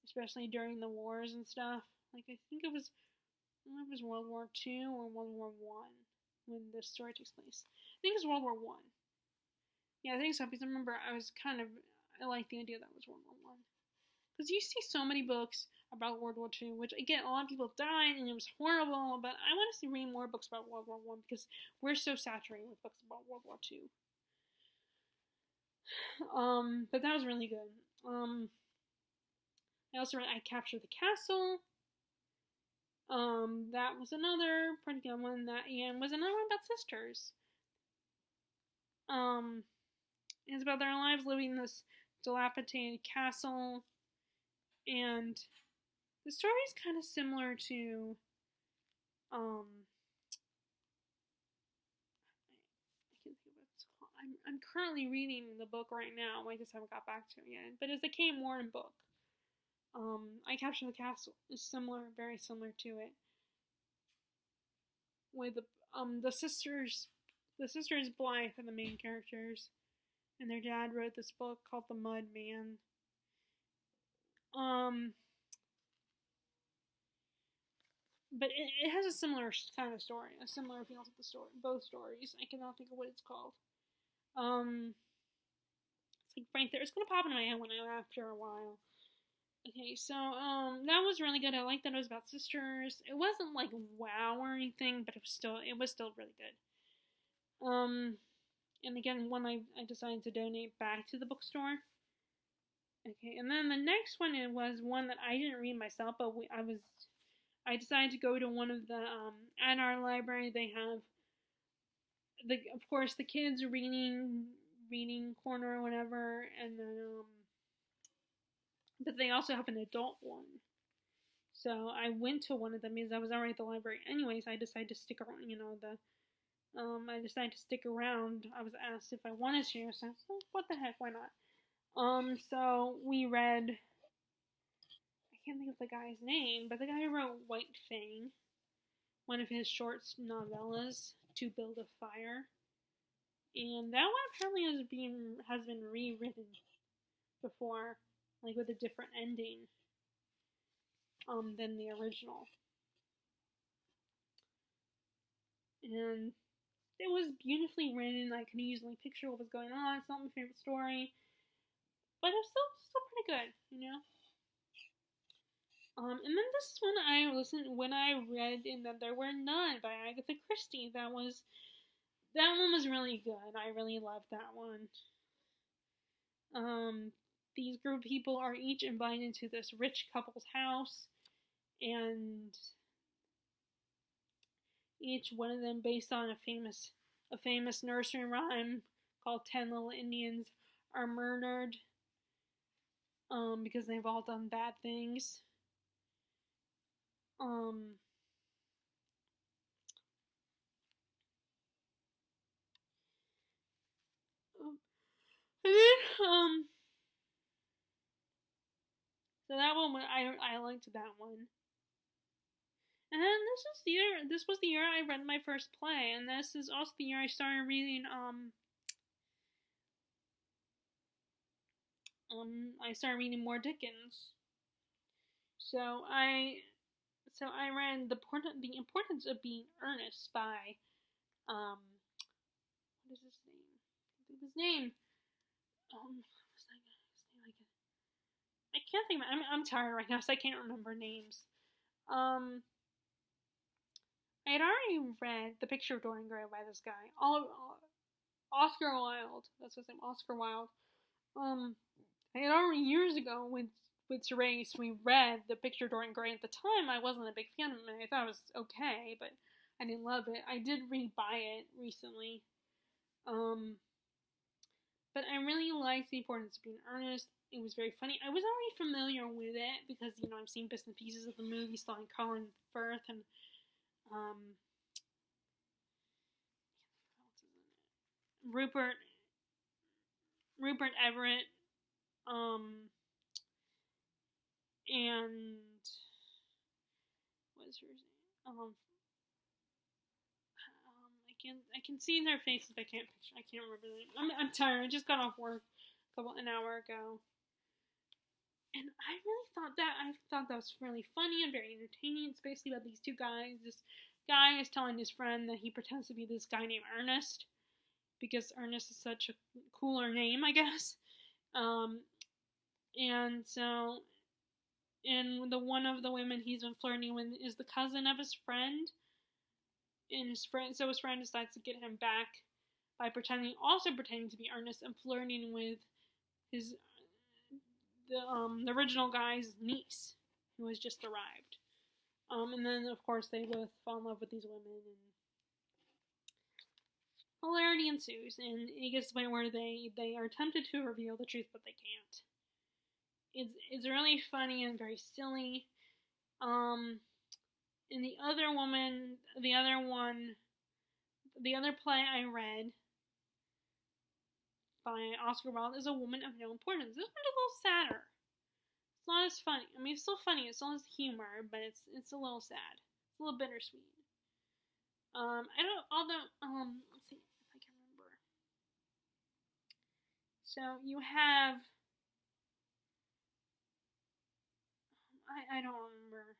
especially during the wars and stuff. Like I think it was, I don't know if it was World War II or World War One when this story takes place. I think it's World War One. Yeah, I think so because I remember I like the idea that it was World War One because you see so many books about World War II, which again a lot of people died and it was horrible. But I want to read more books about World War One because we're so saturated with books about World War II. But that was really good. I also read I Captured the Castle. That was another pretty good one. That and was another one about sisters. It's about their lives living in this dilapidated castle, and the story is kind of similar to, I can't think of what it's called. I'm currently reading the book right now. I just haven't got back to it yet. But it's a Kate Warren book. I Captured the Castle is similar, very similar to it. With the sisters Blythe are the main characters, and their dad wrote this book called The Mud Man. But it has a similar kind of story, a similar feel to the story, both stories. I cannot think of what it's called. It's like right there. It's gonna pop into my head after a while. Okay, so that was really good. I liked that it was about sisters. It wasn't like wow or anything, but it was still really good. And again, one I decided to donate back to the bookstore. Okay, and then the next one it was one that I didn't read myself, but I decided to go to one of the at our library. They have of course the kids reading corner or whatever, and then but they also have an adult one. So I went to one of them because I was already at the library anyways. I decided to stick around. I decided to stick around. I was asked if I wanted to, so I was like, what the heck, why not? So we read. I can't think of the guy's name, but the guy who wrote White Fang, one of his short novellas, To Build a Fire, and that one apparently has been rewritten before, like with a different ending than the original. And it was beautifully written. I could easily picture what was going on. It's not my favorite story, but it was still pretty good, And then this one I listened when I read In That There Were None by Agatha Christie. That one was really good. I really loved that one. These group of people are each invited to this rich couple's house, and each one of them based on a famous nursery rhyme called 10 Little Indians are murdered because they've all done bad things. And then so that one I liked that one. And then this was the year I read my first play, and this is also the year I started reading I started reading more Dickens. So I read The Importance of Being Earnest by what is his name? I think his name. What's that guy's name again? I can't think. I'm tired right now, so I can't remember names. I had already read The Picture of Dorian Gray by this guy, Oscar Wilde. That's his name, Oscar Wilde. I had already years ago with Therese, we read The Picture of Dorian Gray. At the time, I wasn't a big fan of it. I thought it was okay, but I didn't love it. I did rebuy it recently. But I really liked The Importance of Being Earnest. It was very funny. I was already familiar with it because, I've seen bits and pieces of the movie starring Colin Firth and Rupert Everett, and what's her name? I can see their faces, but I can't remember them. I'm tired. I just got off work an hour ago. And I thought that was really funny and very entertaining. It's basically about these two guys. This guy is telling his friend that he pretends to be this guy named Earnest, because Earnest is such a cooler name, I guess. And so, and one of the women he's been flirting with is the cousin of his friend. And his friend decides to get him back by also pretending to be Earnest and flirting with the original guy's niece, who has just arrived. And then, of course, they both fall in love with these women, and hilarity ensues, and it gets to the point where they are tempted to reveal the truth, but they can't. It's really funny and very silly. And the other play I read by Oscar Wilde is A Woman of No Importance. This one's a little sadder. It's not as funny. I mean, it's still funny. It still has humor, but it's a little sad. It's a little bittersweet. Let's see if I can remember. So you have, I don't remember.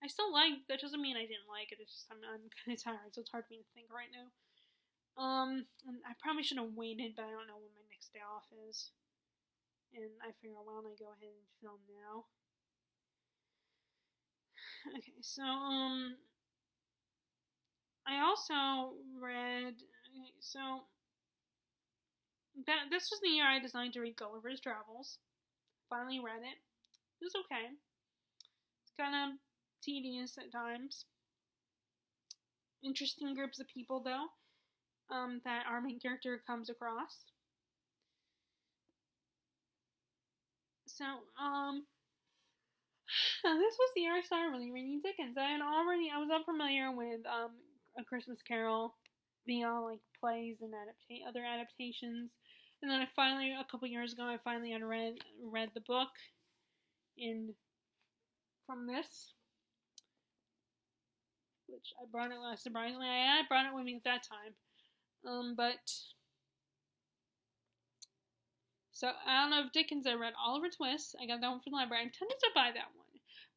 I still that doesn't mean I didn't like it. It's just I'm kind of tired, so it's hard for me to think right now. And I probably should have waited, but I don't know when my next day off is. And I figure, why don't I go ahead and film now? Okay, so, I also read, this was the year I decided to read Gulliver's Travels. Finally read it. It was okay. It's kind of tedious at times. Interesting groups of people, though, that our main character comes across. So, this was the year I started really reading Dickens. I was unfamiliar with, A Christmas Carol, beyond, like, plays and other adaptations. And then a couple years ago, I finally had read the book from this, which I brought it, surprisingly, I brought it with me at that time. So, out of Dickens, I read Oliver Twist. I got that one from the library. I'm tempted to buy that one.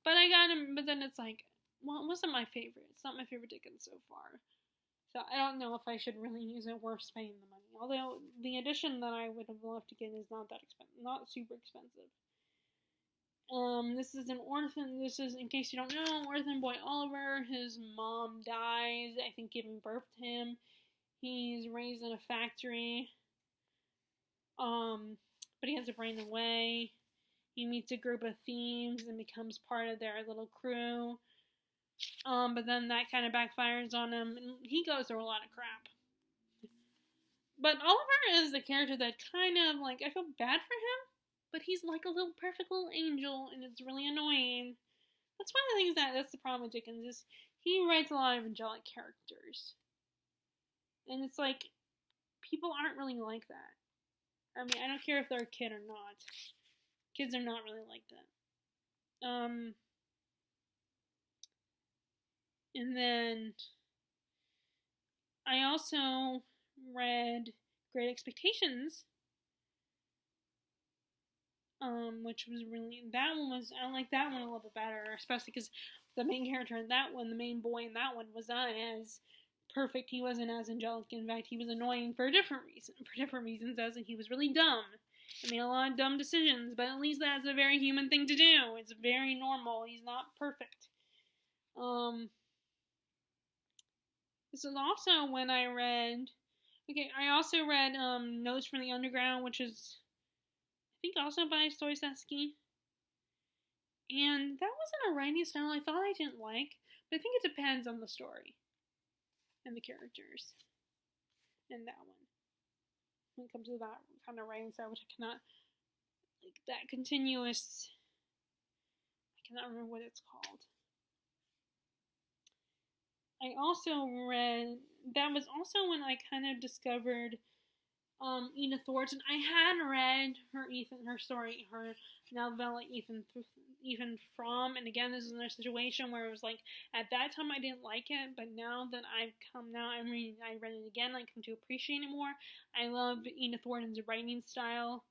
But but then it's like, well, it wasn't my favorite. It's not my favorite Dickens so far. So, I don't know if I should really use it worth spending the money. Although, the edition that I would have loved to get is not that expensive. Not super expensive. This is in case you don't know, orphan boy Oliver. His mom dies, I think giving birth to him. He's raised in a factory. But he ends up running away. He meets a group of thieves and becomes part of their little crew. But then that kind of backfires on him, and he goes through a lot of crap. But Oliver is the character that kind of, like, I feel bad for him, but he's like a little perfect little angel, and it's really annoying. That's one of the things that's the problem with Dickens, is he writes a lot of angelic characters. And it's like, people aren't really like that. I mean, I don't care if they're a kid or not. Kids are not really like that. And then I also read Great Expectations, which was I like that one a little bit better, especially because the main character in that one, the main boy in that one, was not as perfect. He wasn't as angelic. In fact, he was annoying for different reasons, as in he was really dumb and made a lot of dumb decisions, but at least that's a very human thing to do. It's very normal. He's not perfect. This is also when I also read Notes from the Underground, which is, I think, also by Stoysesky. And that wasn't a writing style I thought I didn't like, but I think it depends on the story and the characters in that one. When it comes to that kind of writing style, which I cannot, like, that continuous, I cannot remember what it's called. I also read, that was also when I kind of discovered Edith Thornton. I had read her novella Ethan From, and again, this is another situation where it was like at that time I didn't like it, but now that I read it again, I come to appreciate it more. I love Edith Thornton's writing style.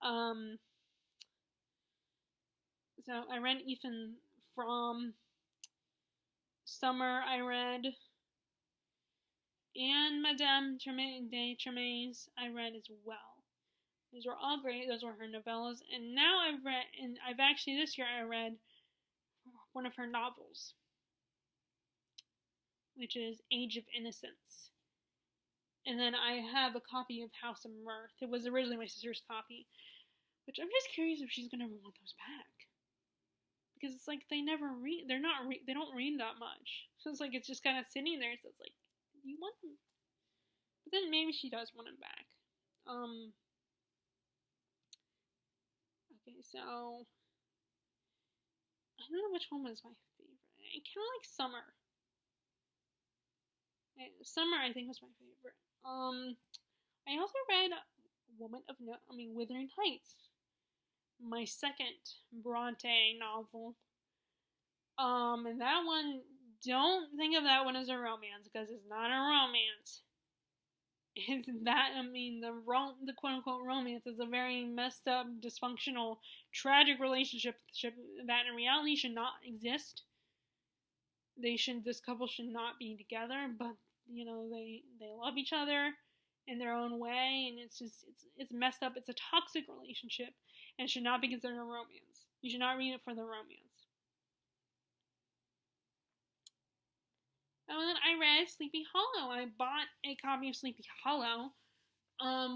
So I read Ethan From. Summer I read. And Madame de Tremaine's I read as well. Those were all great. Those were her novellas. And now this year I read one of her novels, which is Age of Innocence. And then I have a copy of House of Mirth. It was originally my sister's copy, which I'm just curious if she's gonna ever want those back. Because it's like they never read. They don't read that much. So it's like it's just kind of sitting there. So it's like, you want them, but then maybe she does want them back. Okay, so I don't know which one was my favorite. I kind of like Summer. Summer, I think, was my favorite. I also read Wuthering Heights, my second Bronte novel. And that one, don't think of that one as a romance, because it's not a romance. It's that, the quote-unquote romance is a very messed up, dysfunctional, tragic relationship that in reality should not exist. This couple should not be together, but, they love each other in their own way, and it's messed up. It's a toxic relationship, and should not be considered a romance. You should not read it for the romance. And then I read Sleepy Hollow. I bought a copy of Sleepy Hollow,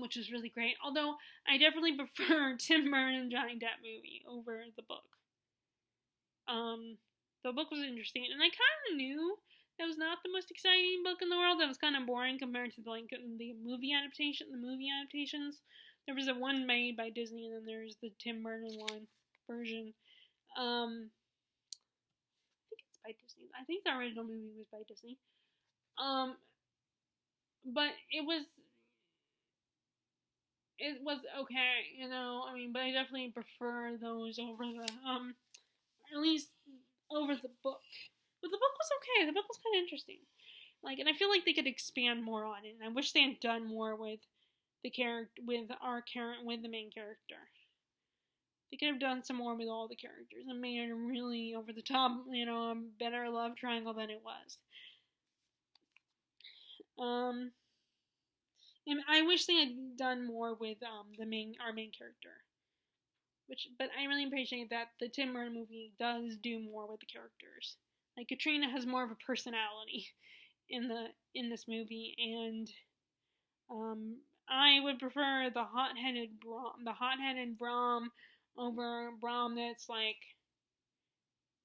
which is really great. Although I definitely prefer Tim Burton and Johnny Depp movie over the book. The book was interesting, and I kind of knew that was not the most exciting book in the world. That was kind of boring compared to the movie adaptations. There was one made by Disney, and then there's the Tim Burton version. By Disney. I think the original movie was by Disney. But it was okay, but I definitely prefer those over the at least over the book. But the book was okay. The book was kind of interesting. And I feel like they could expand more on it. And I wish they had done more with the main character. They could have done some more with all the characters and made it really over the top, a better love triangle than it was. And I wish they had done more with our main character. But I really appreciate that the Tim Burton movie does do more with the characters. Katrina has more of a personality in this movie, and I would prefer the hot-headed Brom over Brom that's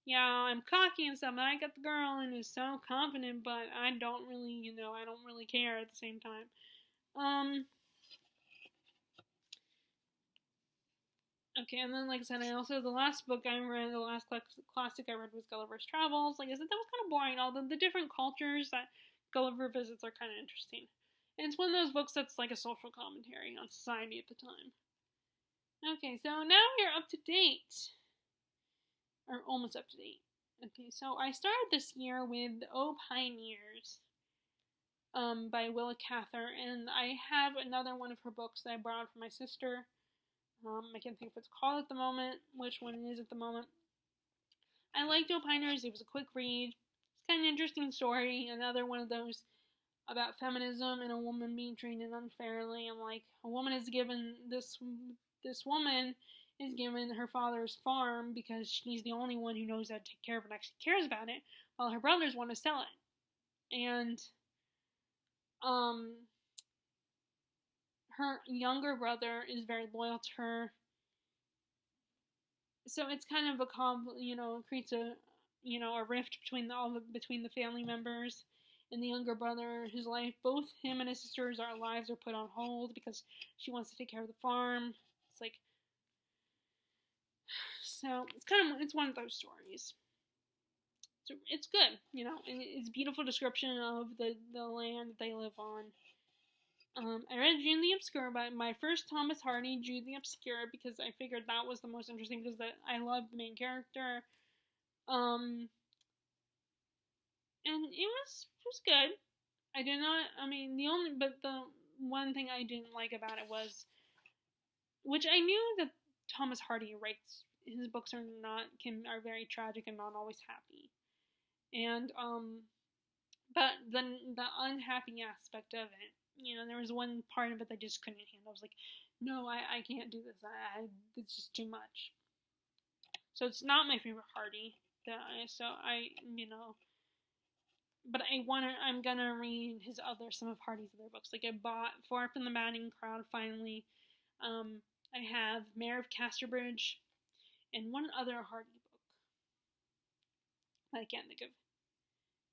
yeah, I'm cocky and stuff, and I got the girl and is so confident, but I don't really care at the same time. Okay, and then, like I said, the last classic I read was Gulliver's Travels. Like I said, that was kind of boring, although the different cultures that Gulliver visits are kind of interesting. And it's one of those books that's like a social commentary on society at the time. Okay, so now we're up to date. Or almost up to date. Okay, so I started this year with O Pioneers by Willa Cather, and I have another one of her books that I borrowed from my sister. I can't think of what it's called at the moment, which one it is at the moment. I liked O Pioneers. It was a quick read. It's kind of an interesting story. Another one of those about feminism and a woman being treated unfairly. I'm like, this woman is given her father's farm because she's the only one who knows how to take care of it and actually cares about it, while her brothers want to sell it. And her younger brother is very loyal to her. So it's kind of creates a rift between the family members. And the younger brother, his life, both him and his sister's lives are put on hold because she wants to take care of the farm. So it's one of those stories. So it's good, and it's a beautiful description of the land that they live on. I read Jude the Obscure, but my first Thomas Hardy, Jude the Obscure, because I figured that was the most interesting because I loved the main character. And it was good. I did not. I mean, the one thing I didn't like about it was, which I knew that Thomas Hardy writes. His books are very tragic and not always happy, and but the unhappy aspect of it, there was one part of it that I just couldn't handle. I was like, no, I can't do this. It's just too much. So it's not my favorite Hardy. But I'm gonna read some of Hardy's other books. Like I bought Far from the Madding Crowd finally. I have Mayor of Casterbridge, and one other Hardy book that I can't think of.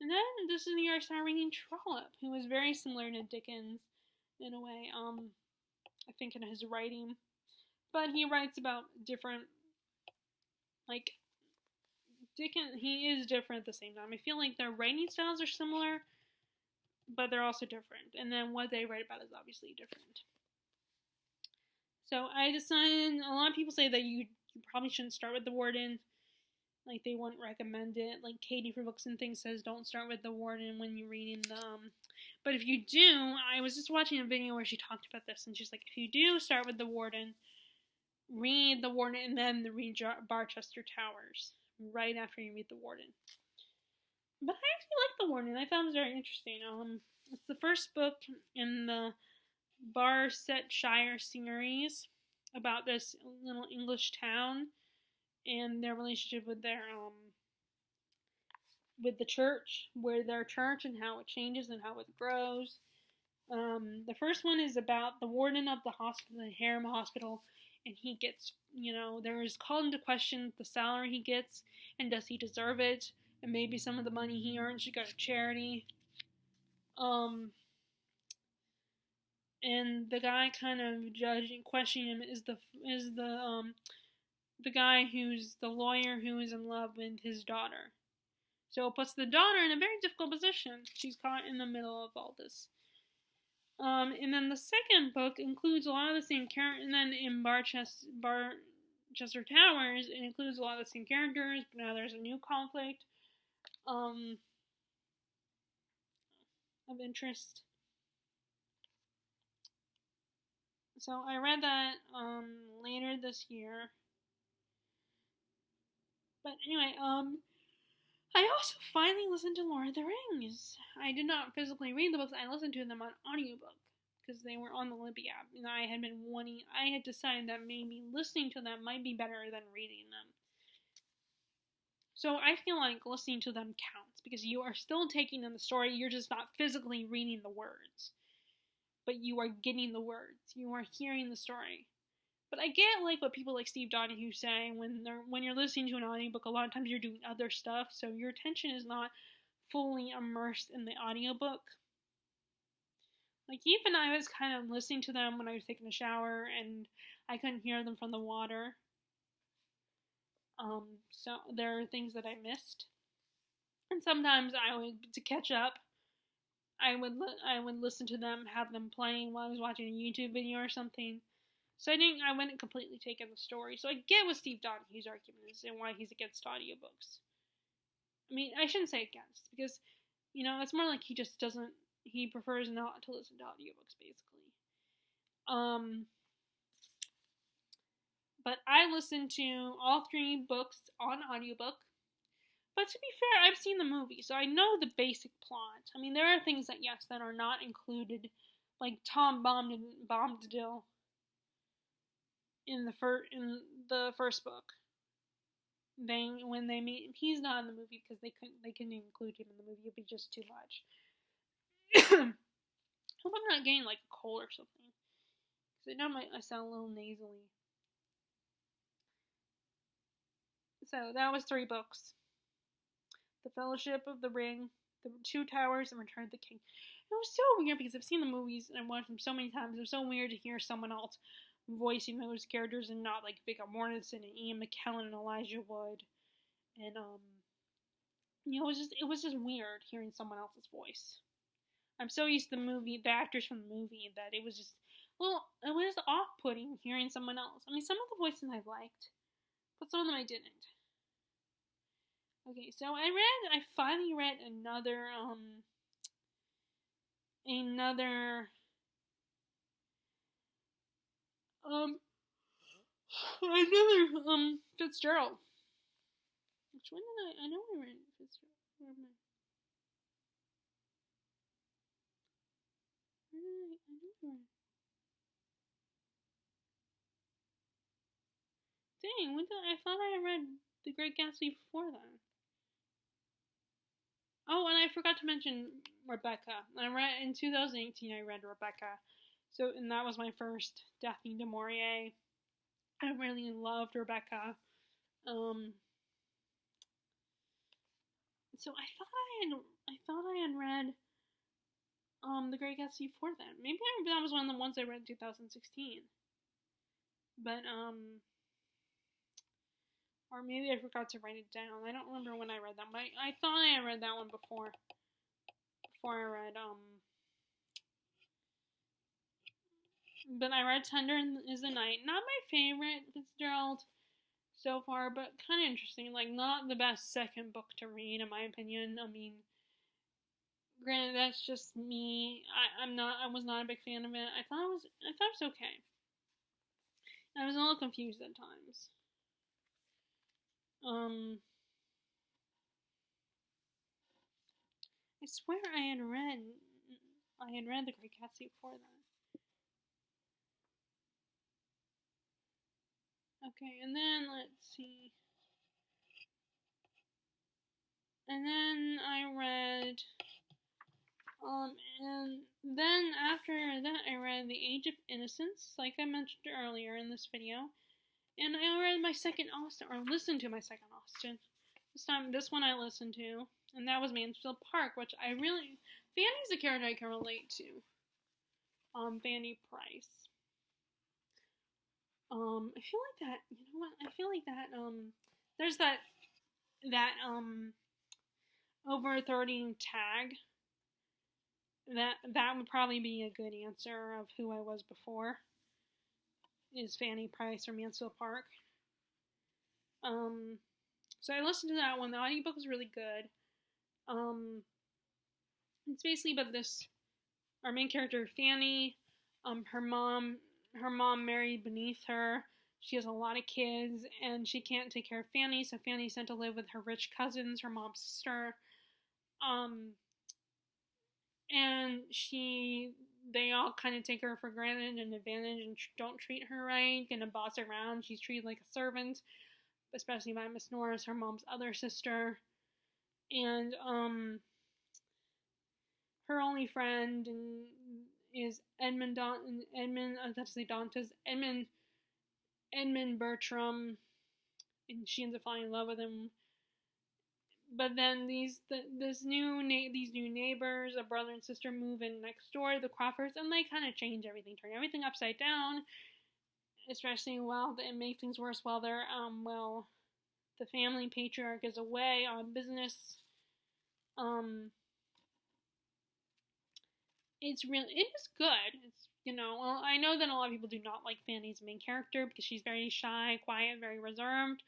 And then this is the year I started reading Trollope, who was very similar to Dickens in a way. I think in his writing, but he writes about different, like Dickens. He is different at the same time. I feel like their writing styles are similar, but they're also different. And then what they write about is obviously different. So I decided. A lot of people say that you probably shouldn't start with The Warden. Like, they wouldn't recommend it. Like, Katie for Books and Things says don't start with The Warden when you're reading them. But if you do, I was just watching a video where she talked about this, and she's like, if you do start with The Warden, read The Warden and then read Barchester Towers right after you read The Warden. But I actually like The Warden. I found it very interesting. It's the first book in the Barsetshire series about this little English town and their relationship with with the church, with their church and how it changes and how it grows. The first one is about the warden of the hospital, the Harem Hospital, and he gets, there is called into question the salary he gets, and does he deserve it, and maybe some of the money he earns should go to charity. And the guy kind of judging, questioning him is the guy who's the lawyer who is in love with his daughter. So it puts the daughter in a very difficult position. She's caught in the middle of all this. And then the second book includes a lot of the same characters. And then in Barchester Towers, it includes a lot of the same characters, but now there's a new conflict of interest. So I read that later this year. But anyway, I also finally listened to Lord of the Rings. I did not physically read the books. I listened to them on audiobook because they were on the Libby app, and I had decided that maybe listening to them might be better than reading them. So I feel like listening to them counts because you are still taking in the story. You're just not physically reading the words, but you are getting the words. You are hearing the story. But I get like what people like Steve Donahue say when you're listening to an audiobook, a lot of times you're doing other stuff, so your attention is not fully immersed in the audiobook. Like even I was kind of listening to them when I was taking a shower and I couldn't hear them from the water. So there are things that I missed. And sometimes to catch up, I would listen to them, have them playing while I was watching a YouTube video or something. So I wouldn't completely take in the story. So I get what Steve Donahue's argument is and why he's against audiobooks. I mean, I shouldn't say against, because, it's more like he prefers not to listen to audiobooks, basically. But I listened to all 3 books on audiobook. But to be fair, I've seen the movie, so I know the basic plot. I mean, there are things that are not included, like Tom Bombadil in the first book. When they meet, he's not in the movie because they couldn't include him in the movie. It'd be just too much. I hope I'm not getting like a cold or something, because I know I sound a little nasally. So that was 3 books: The Fellowship of the Ring, The Two Towers, and Return of the King. It was so weird because I've seen the movies and I've watched them so many times. It was so weird to hear someone else voicing those characters and not like Viggo Mortensen and Ian McKellen and Elijah Wood. And it was just weird hearing someone else's voice. I'm so used to the actors from the movie, that it was just, well, it was off-putting hearing someone else. I mean, some of the voices I liked, but some of them I didn't. Okay, so I finally read another, um, Fitzgerald. Which one did I know I read Fitzgerald. Where am I? Where did I know I read. Dang, I thought I read The Great Gatsby before that. Oh, and I forgot to mention Rebecca. In 2018. I read Rebecca, and that was my first Daphne du Maurier. I really loved Rebecca. So I thought I had read The Great Gatsby before that. Maybe that was one of the ones I read in 2016. But or maybe I forgot to write it down. I don't remember when I read that, but I thought I had read that one before I read but I read Tender is the Night. Not my favorite Fitzgerald so far, but kind of interesting. Like, not the best second book to read, in my opinion. I mean, granted, that's just me. I was not a big fan of it. I thought it was okay. I was a little confused at times. I swear I had read The Great Gatsby before that. Okay, and then let's see. And then I read, and then after that I read The Age of Innocence, like I mentioned earlier in this video. And I read my second Austen, or listened to my second Austen. This one I listened to, and that was Mansfield Park, which Fanny's a character I can relate to. Fanny Price. I feel like that, you know what, I feel like that, there's that over 30 tag, that would probably be a good answer of who I was before, is Fanny Price or Mansfield Park. So I listened to that one. The audiobook was really good. It's basically about our main character, Fanny. Her mom married beneath her. She has a lot of kids, and she can't take care of Fanny, so Fanny's sent to live with her rich cousins, her mom's sister. And they all kind of take her for granted and advantage and don't treat her right, and boss around. She's treated like a servant, especially by Miss Norris, her mom's other sister. And her only friend is Edmund Bertram, and she ends up falling in love with him. But then these new neighbors, a brother and sister, move in next door, the Crawfords, and they kind of change everything, turn everything upside down. Especially it make things worse while the family patriarch is away on business. It is good. It's, I know that a lot of people do not like Fanny's main character because she's very shy, quiet, very reserved,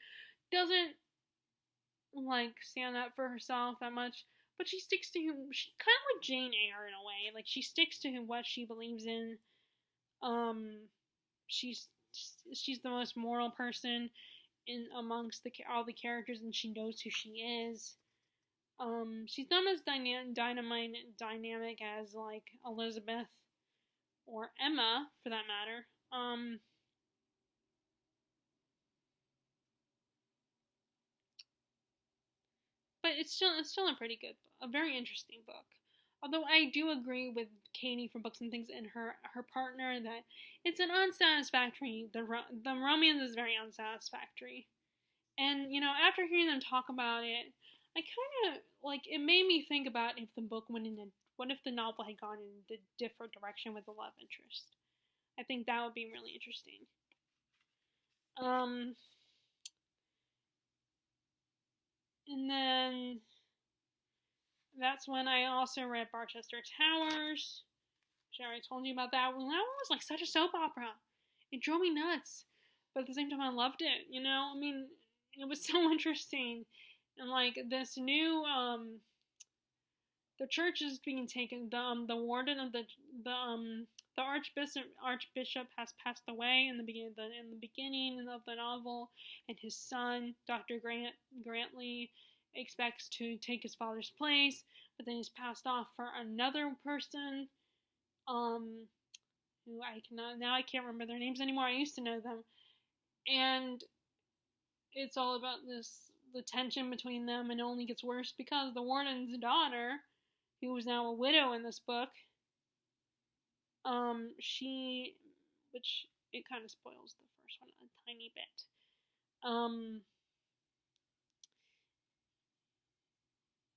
doesn't stand up for herself that much, but she sticks to she kind of like Jane Eyre in a way. Like, she sticks to what she believes in. She's the most moral person amongst all the characters, and she knows who she is. She's not as dynamic as Elizabeth or Emma, for that matter. But it's still a pretty good book, a very interesting book. Although I do agree with Katie from Books and Things and her partner that it's an unsatisfactory. The romance is very unsatisfactory, and after hearing them talk about it, I kind of it made me think about if the book what if the novel had gone in a different direction with the love interest. I think that would be really interesting. And then that's when I also read Barchester Towers. I already told you about that one. That one was like such a soap opera. It drove me nuts. But at the same time, I loved it, you know? I mean, it was so interesting. And like this new, the church is being taken, the warden of the archbishop has passed away in the beginning of the novel, and his son, Dr. Grantley, expects to take his father's place, but then he's passed off for another person, who I can't remember their names anymore. I used to know them, and it's all about the tension between them, and it only gets worse because the warden's daughter, who is now a widow in this book, which it kind of spoils the first one a tiny bit.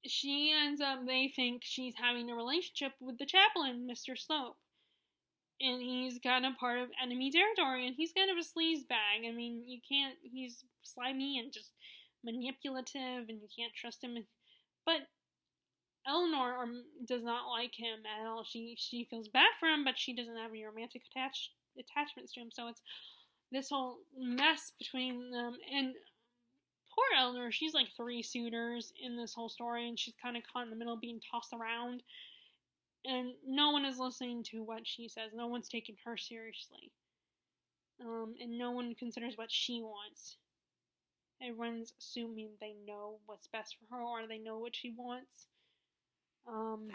She ends up, they think she's having a relationship with the chaplain, Mr. Slope. And he's kind of part of enemy territory, and he's kind of a sleaze bag. I mean, he's slimy and just manipulative, and you can't trust him. But Eleanor does not like him at all. She feels bad for him, but she doesn't have any romantic attachments to him. So it's this whole mess between them. And poor Eleanor, she's like 3 suitors in this whole story, and she's kind of caught in the middle, being tossed around. And no one is listening to what she says. No one's taking her seriously. And no one considers what she wants. Everyone's assuming they know what's best for her, or they know what she wants. And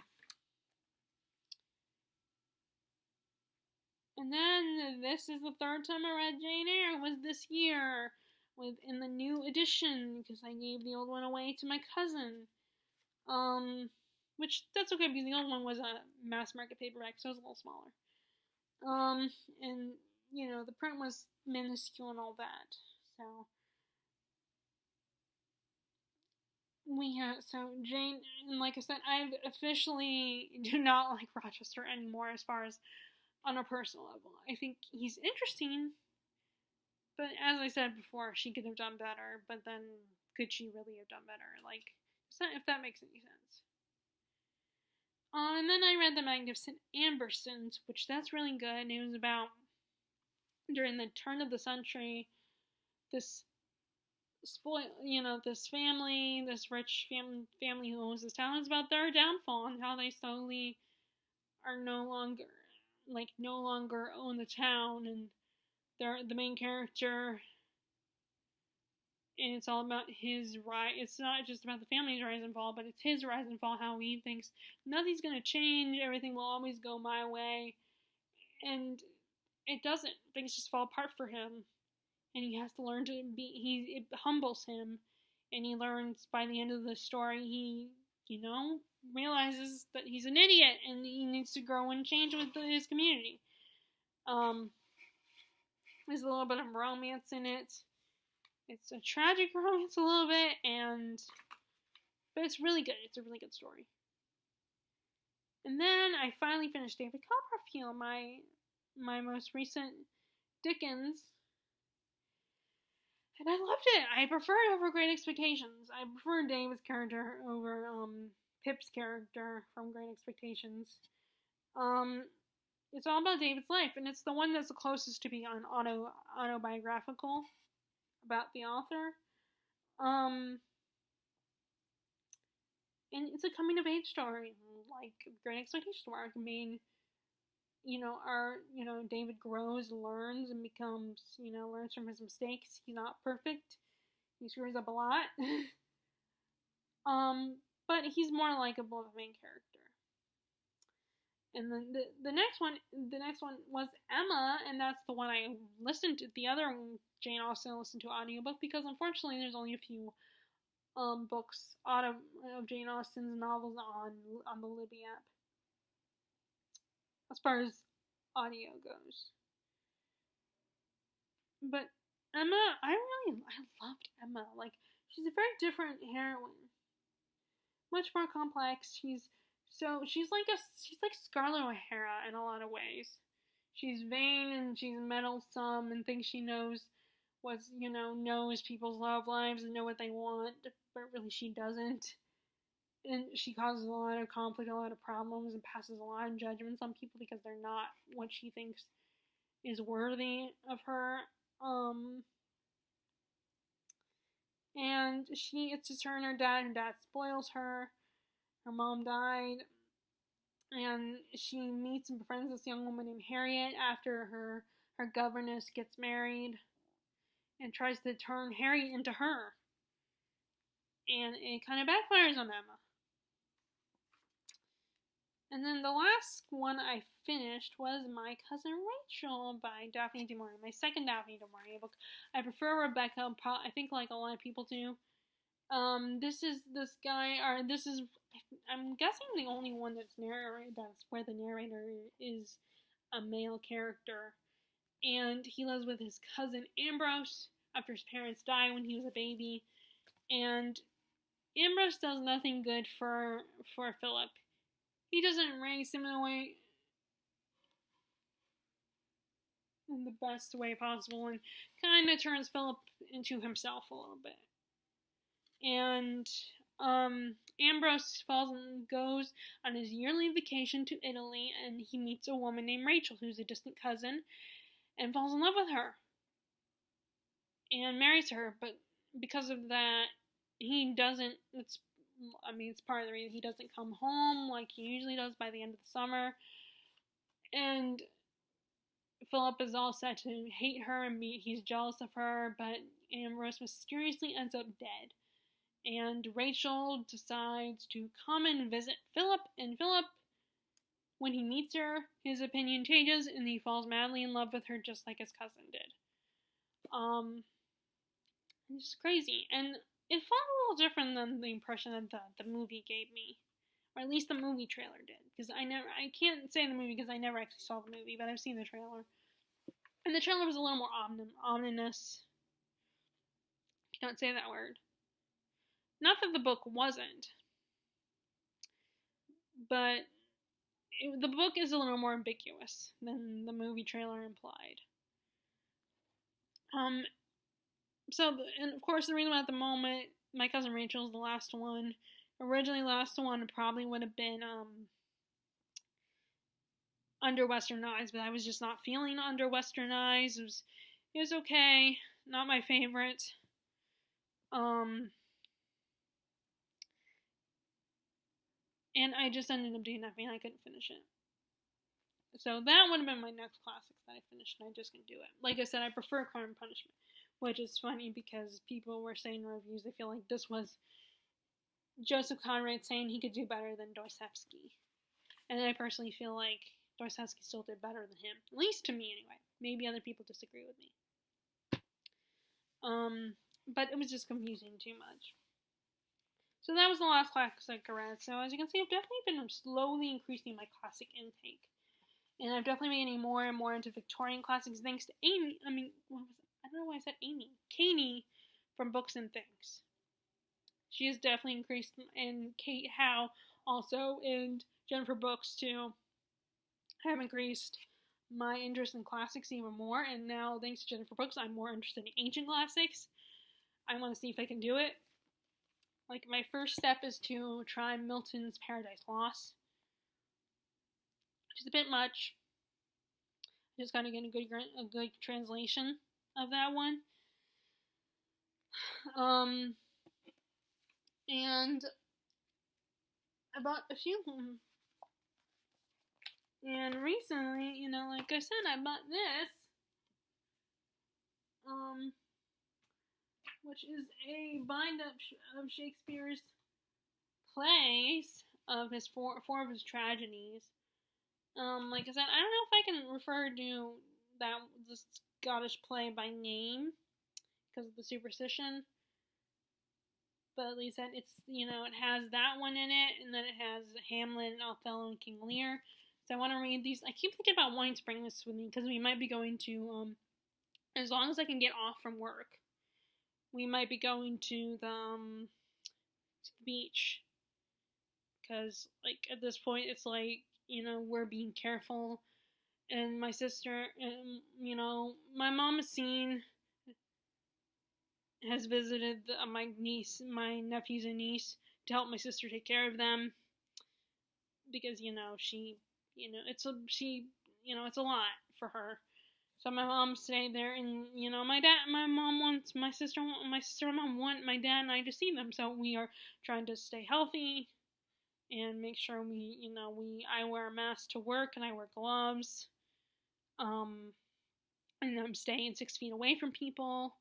then this is the 3rd time I read Jane Eyre. It was this year, in the new edition, because I gave the old one away to my cousin. Which, that's okay, because the old one was a mass market paperback, so it was a little smaller. And, you know, the print was minuscule and all that, so. So Jane, and like I said, I officially do not like Rochester anymore as far as on a personal level. I think he's interesting, but as I said before, she could have done better, but then could she really have done better? Like, if that makes any sense. And then I read The Magnificent Ambersons, which that's really good. It was about, during the turn of the century, this family, this rich family who owns this town. It's about their downfall and how they slowly are no longer own the town, and they're the main character. And it's all about his rise. It's not just about the family's rise and fall, but it's his rise and fall, how he thinks nothing's going to change, everything will always go my way. And it doesn't. Things just fall apart for him. And he has to learn to it humbles him. And he learns by the end of the story, he, realizes that he's an idiot and he needs to grow and change with his community. There's a little bit of romance in it. It's a tragic romance a little bit, but it's really good. It's a really good story. And then I finally finished David Copperfield, my most recent Dickens. And I loved it. I prefer it over Great Expectations. I prefer David's character over Pip's character from Great Expectations. It's all about David's life, and it's the one that's the closest to being autobiographical about the author. And it's a coming of age story, like Great Expectations, where David grows and learns and becomes, learns from his mistakes. He's not perfect. He screws up a lot. But he's more likable of a main character. And then the next one was Emma, and that's the one I listened to. The other Jane Austen I listened to audiobook, because unfortunately there's only a few books of Jane Austen's novels on the Libby app, as far as audio goes. But Emma, I loved Emma. Like, she's a very different heroine, much more complex. She's like Scarlett O'Hara in a lot of ways. She's vain and she's meddlesome and thinks she knows knows people's love lives and know what they want, but really she doesn't. and she causes a lot of conflict, a lot of problems, and passes a lot of judgments on people because they're not what she thinks is worthy of her. And it's just her and her dad. Her dad spoils her. Her mom died. And she meets and befriends this young woman named Harriet after her governess gets married and tries to turn Harriet into her. And it kind of backfires on Emma. And then the last one I finished was My Cousin Rachel by Daphne du Maurier, my second Daphne du Maurier book. I prefer Rebecca, I think like a lot of people do. This is I'm guessing the only one that's where the narrator is a male character. And he lives with his cousin Ambrose after his parents die when he was a baby. And Ambrose does nothing good for Philip. He doesn't raise him in the best way possible, and kind of turns Philip into himself a little bit. And Ambrose goes on his yearly vacation to Italy, and he meets a woman named Rachel, who's a distant cousin, and falls in love with her, and marries her. But because of that, he doesn't. It's part of the reason he doesn't come home like he usually does by the end of the summer. And Philip is all set to hate her and he's jealous of her, but Ambrose mysteriously ends up dead. And Rachel decides to come and visit Philip, and Philip, when he meets her, his opinion changes and he falls madly in love with her just like his cousin did. It's just crazy. And it felt a little different than the impression that the movie gave me. Or at least the movie trailer did. Because I can't say the movie because I never actually saw the movie, but I've seen the trailer. And the trailer was a little more ominous. Can't say that word. Not that the book wasn't. But the book is a little more ambiguous than the movie trailer implied. And of course, the reason why at the moment, My Cousin Rachel is the last one. Originally, the last one probably would have been Under Western Eyes, but I was just not feeling Under Western Eyes. It was okay, not my favorite. And I just ended up doing nothing. I couldn't finish it. So that would have been my next classics that I finished, and I just couldn't do it. Like I said, I prefer Crime and Punishment. Which is funny because people were saying in reviews they feel like this was Joseph Conrad saying he could do better than Dostoevsky. And I personally feel like Dostoevsky still did better than him. At least to me, anyway. Maybe other people disagree with me. But it was just confusing too much. So that was the last classic I read. So as you can see, I've definitely been slowly increasing my classic intake. And I've definitely been getting more and more into Victorian classics thanks to Amy. I don't know why I said Amy. Katie from Books and Things. She has definitely increased, and Kate Howe also, and Jennifer Books too, have increased my interest in classics even more, and now thanks to Jennifer Books, I'm more interested in ancient classics. I want to see if I can do it. Like, my first step is to try Milton's Paradise Lost, which is a bit much. I just gotta get a good translation of that one. And about a few of them. And recently, like I said, I bought this, which is a bind-up of Shakespeare's plays of his four of his tragedies. Like I said, I don't know if I can refer to this Scottish play by name because of the superstition. But at least it's, it has that one in it, and then it has Hamlet, and Othello, and King Lear. So I want to read these. I keep thinking about wanting to bring this with me because we might be going to, as long as I can get off from work, we might be going to the beach. Because, like, at this point, it's like, we're being careful. And my sister, and, my mom has visited my nephews and niece to help my sister take care of them, because it's a lot for her. So my mom stayed there, and my mom wants my sister and mom want my dad and I to see them. So we are trying to stay healthy and make sure I wear a mask to work and I wear gloves. And I'm staying 6 feet away from people.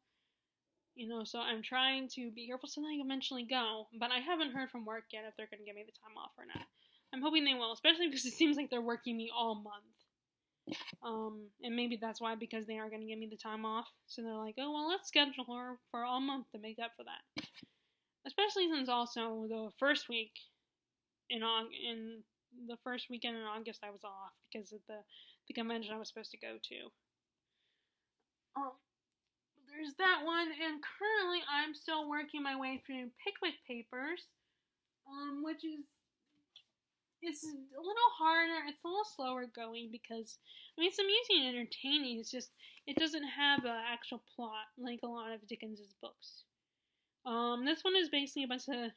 So I'm trying to be careful so that I eventually go. But I haven't heard from work yet if they're going to give me the time off or not. I'm hoping they will, especially because it seems like they're working me all month. And maybe that's why, because they are going to give me the time off. So they're like, oh, well, let's schedule her for all month to make up for that. Especially since also the first week in the first weekend in August I was off because of the convention I was supposed to go to. There's that one, and currently I'm still working my way through Pickwick Papers, which it's a little harder, it's a little slower going because, it's amusing and entertaining, it's just, it doesn't have an actual plot like a lot of Dickens's books. This one is basically a bunch of,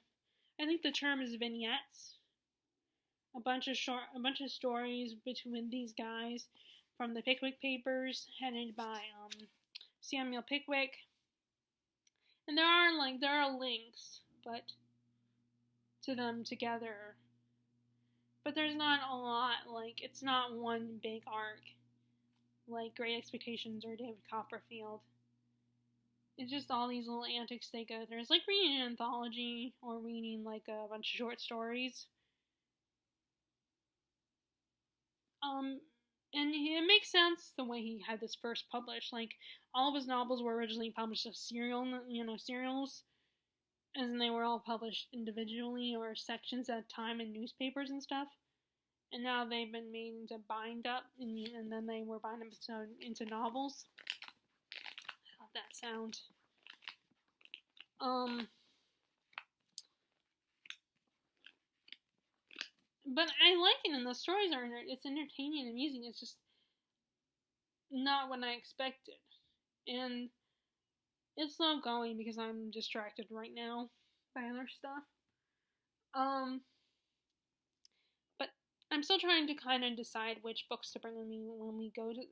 I think the term is vignettes, a bunch of stories between these guys from the Pickwick Papers, headed by, Samuel Pickwick, and there are links, but to them together, but there's not a lot, it's not one big arc, like Great Expectations or David Copperfield. It's just all these little antics they go through. It's like reading an anthology, or reading, a bunch of short stories. And it makes sense the way he had this first published. All of his novels were originally published as serials, and they were all published individually or sections at a time in newspapers and stuff. And now they've been made into bind up, and then they were bind up into novels. I love that sound. But I like it, and the stories it's entertaining and amusing. It's just not what I expected. And it's slow going because I'm distracted right now by other stuff. But I'm still trying to kind of decide which books to bring with me when we go to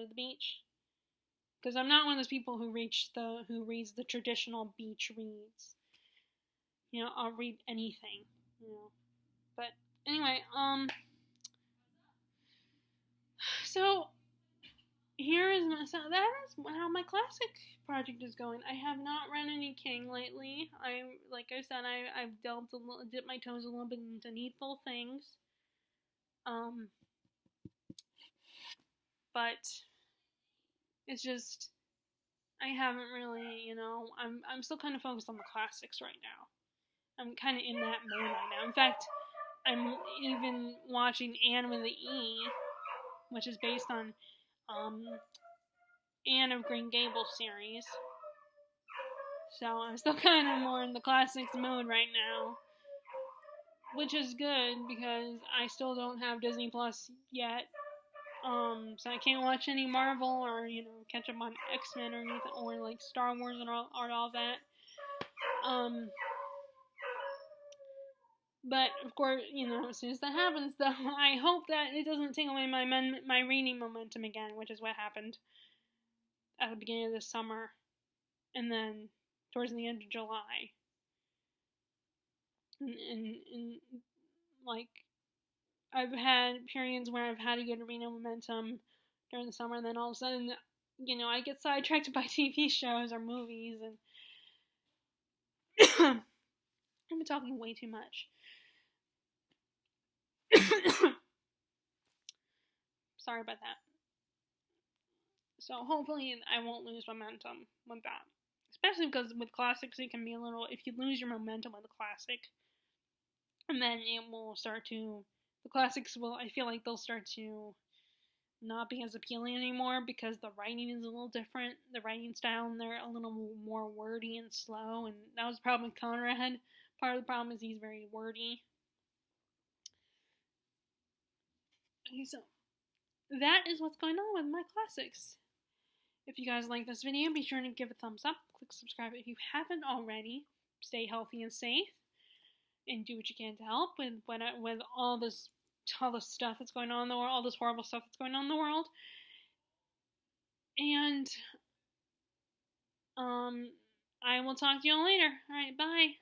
the beach. Because I'm not one of those people who reads the traditional beach reads. I'll read anything. But anyway, so that is how my classic project is going. I have not read any King lately. Like I said, I've dipped my toes a little bit into Needful Things. But it's just, I haven't really, I'm still kind of focused on the classics right now. I'm kind of in that mode right now. In fact, I'm even watching Anne with the E, which is based on Anne of Green Gables series. So I'm still kind of more in the classics mode right now, which is good because I still don't have Disney Plus yet. So I can't watch any Marvel or catch up on X-Men or anything, or Star Wars and all that. But of course, as soon as that happens, though, I hope that it doesn't take away my reading momentum again, which is what happened at the beginning of this summer, and then towards the end of July, and I've had periods where I've had a good reading momentum during the summer, and then all of a sudden, I get sidetracked by TV shows or movies, and I've been talking way too much. Sorry about that. So hopefully I won't lose momentum with that. Especially because with classics it can be a little, if you lose your momentum with a classic, and then it will start to, the classics will, I feel like they'll start to not be as appealing anymore because the writing is a little different. The writing style, and they're a little more wordy and slow, and that was the problem with Conrad. Part of the problem is he's very wordy. Okay, so that is what's going on with my classics. If you guys like this video, be sure to give it a thumbs up. Click subscribe if you haven't already. Stay healthy and safe. and do what you can to help with all this stuff that's going on in the world, all this horrible stuff that's going on in the world. And I will talk to you all later. All right, bye.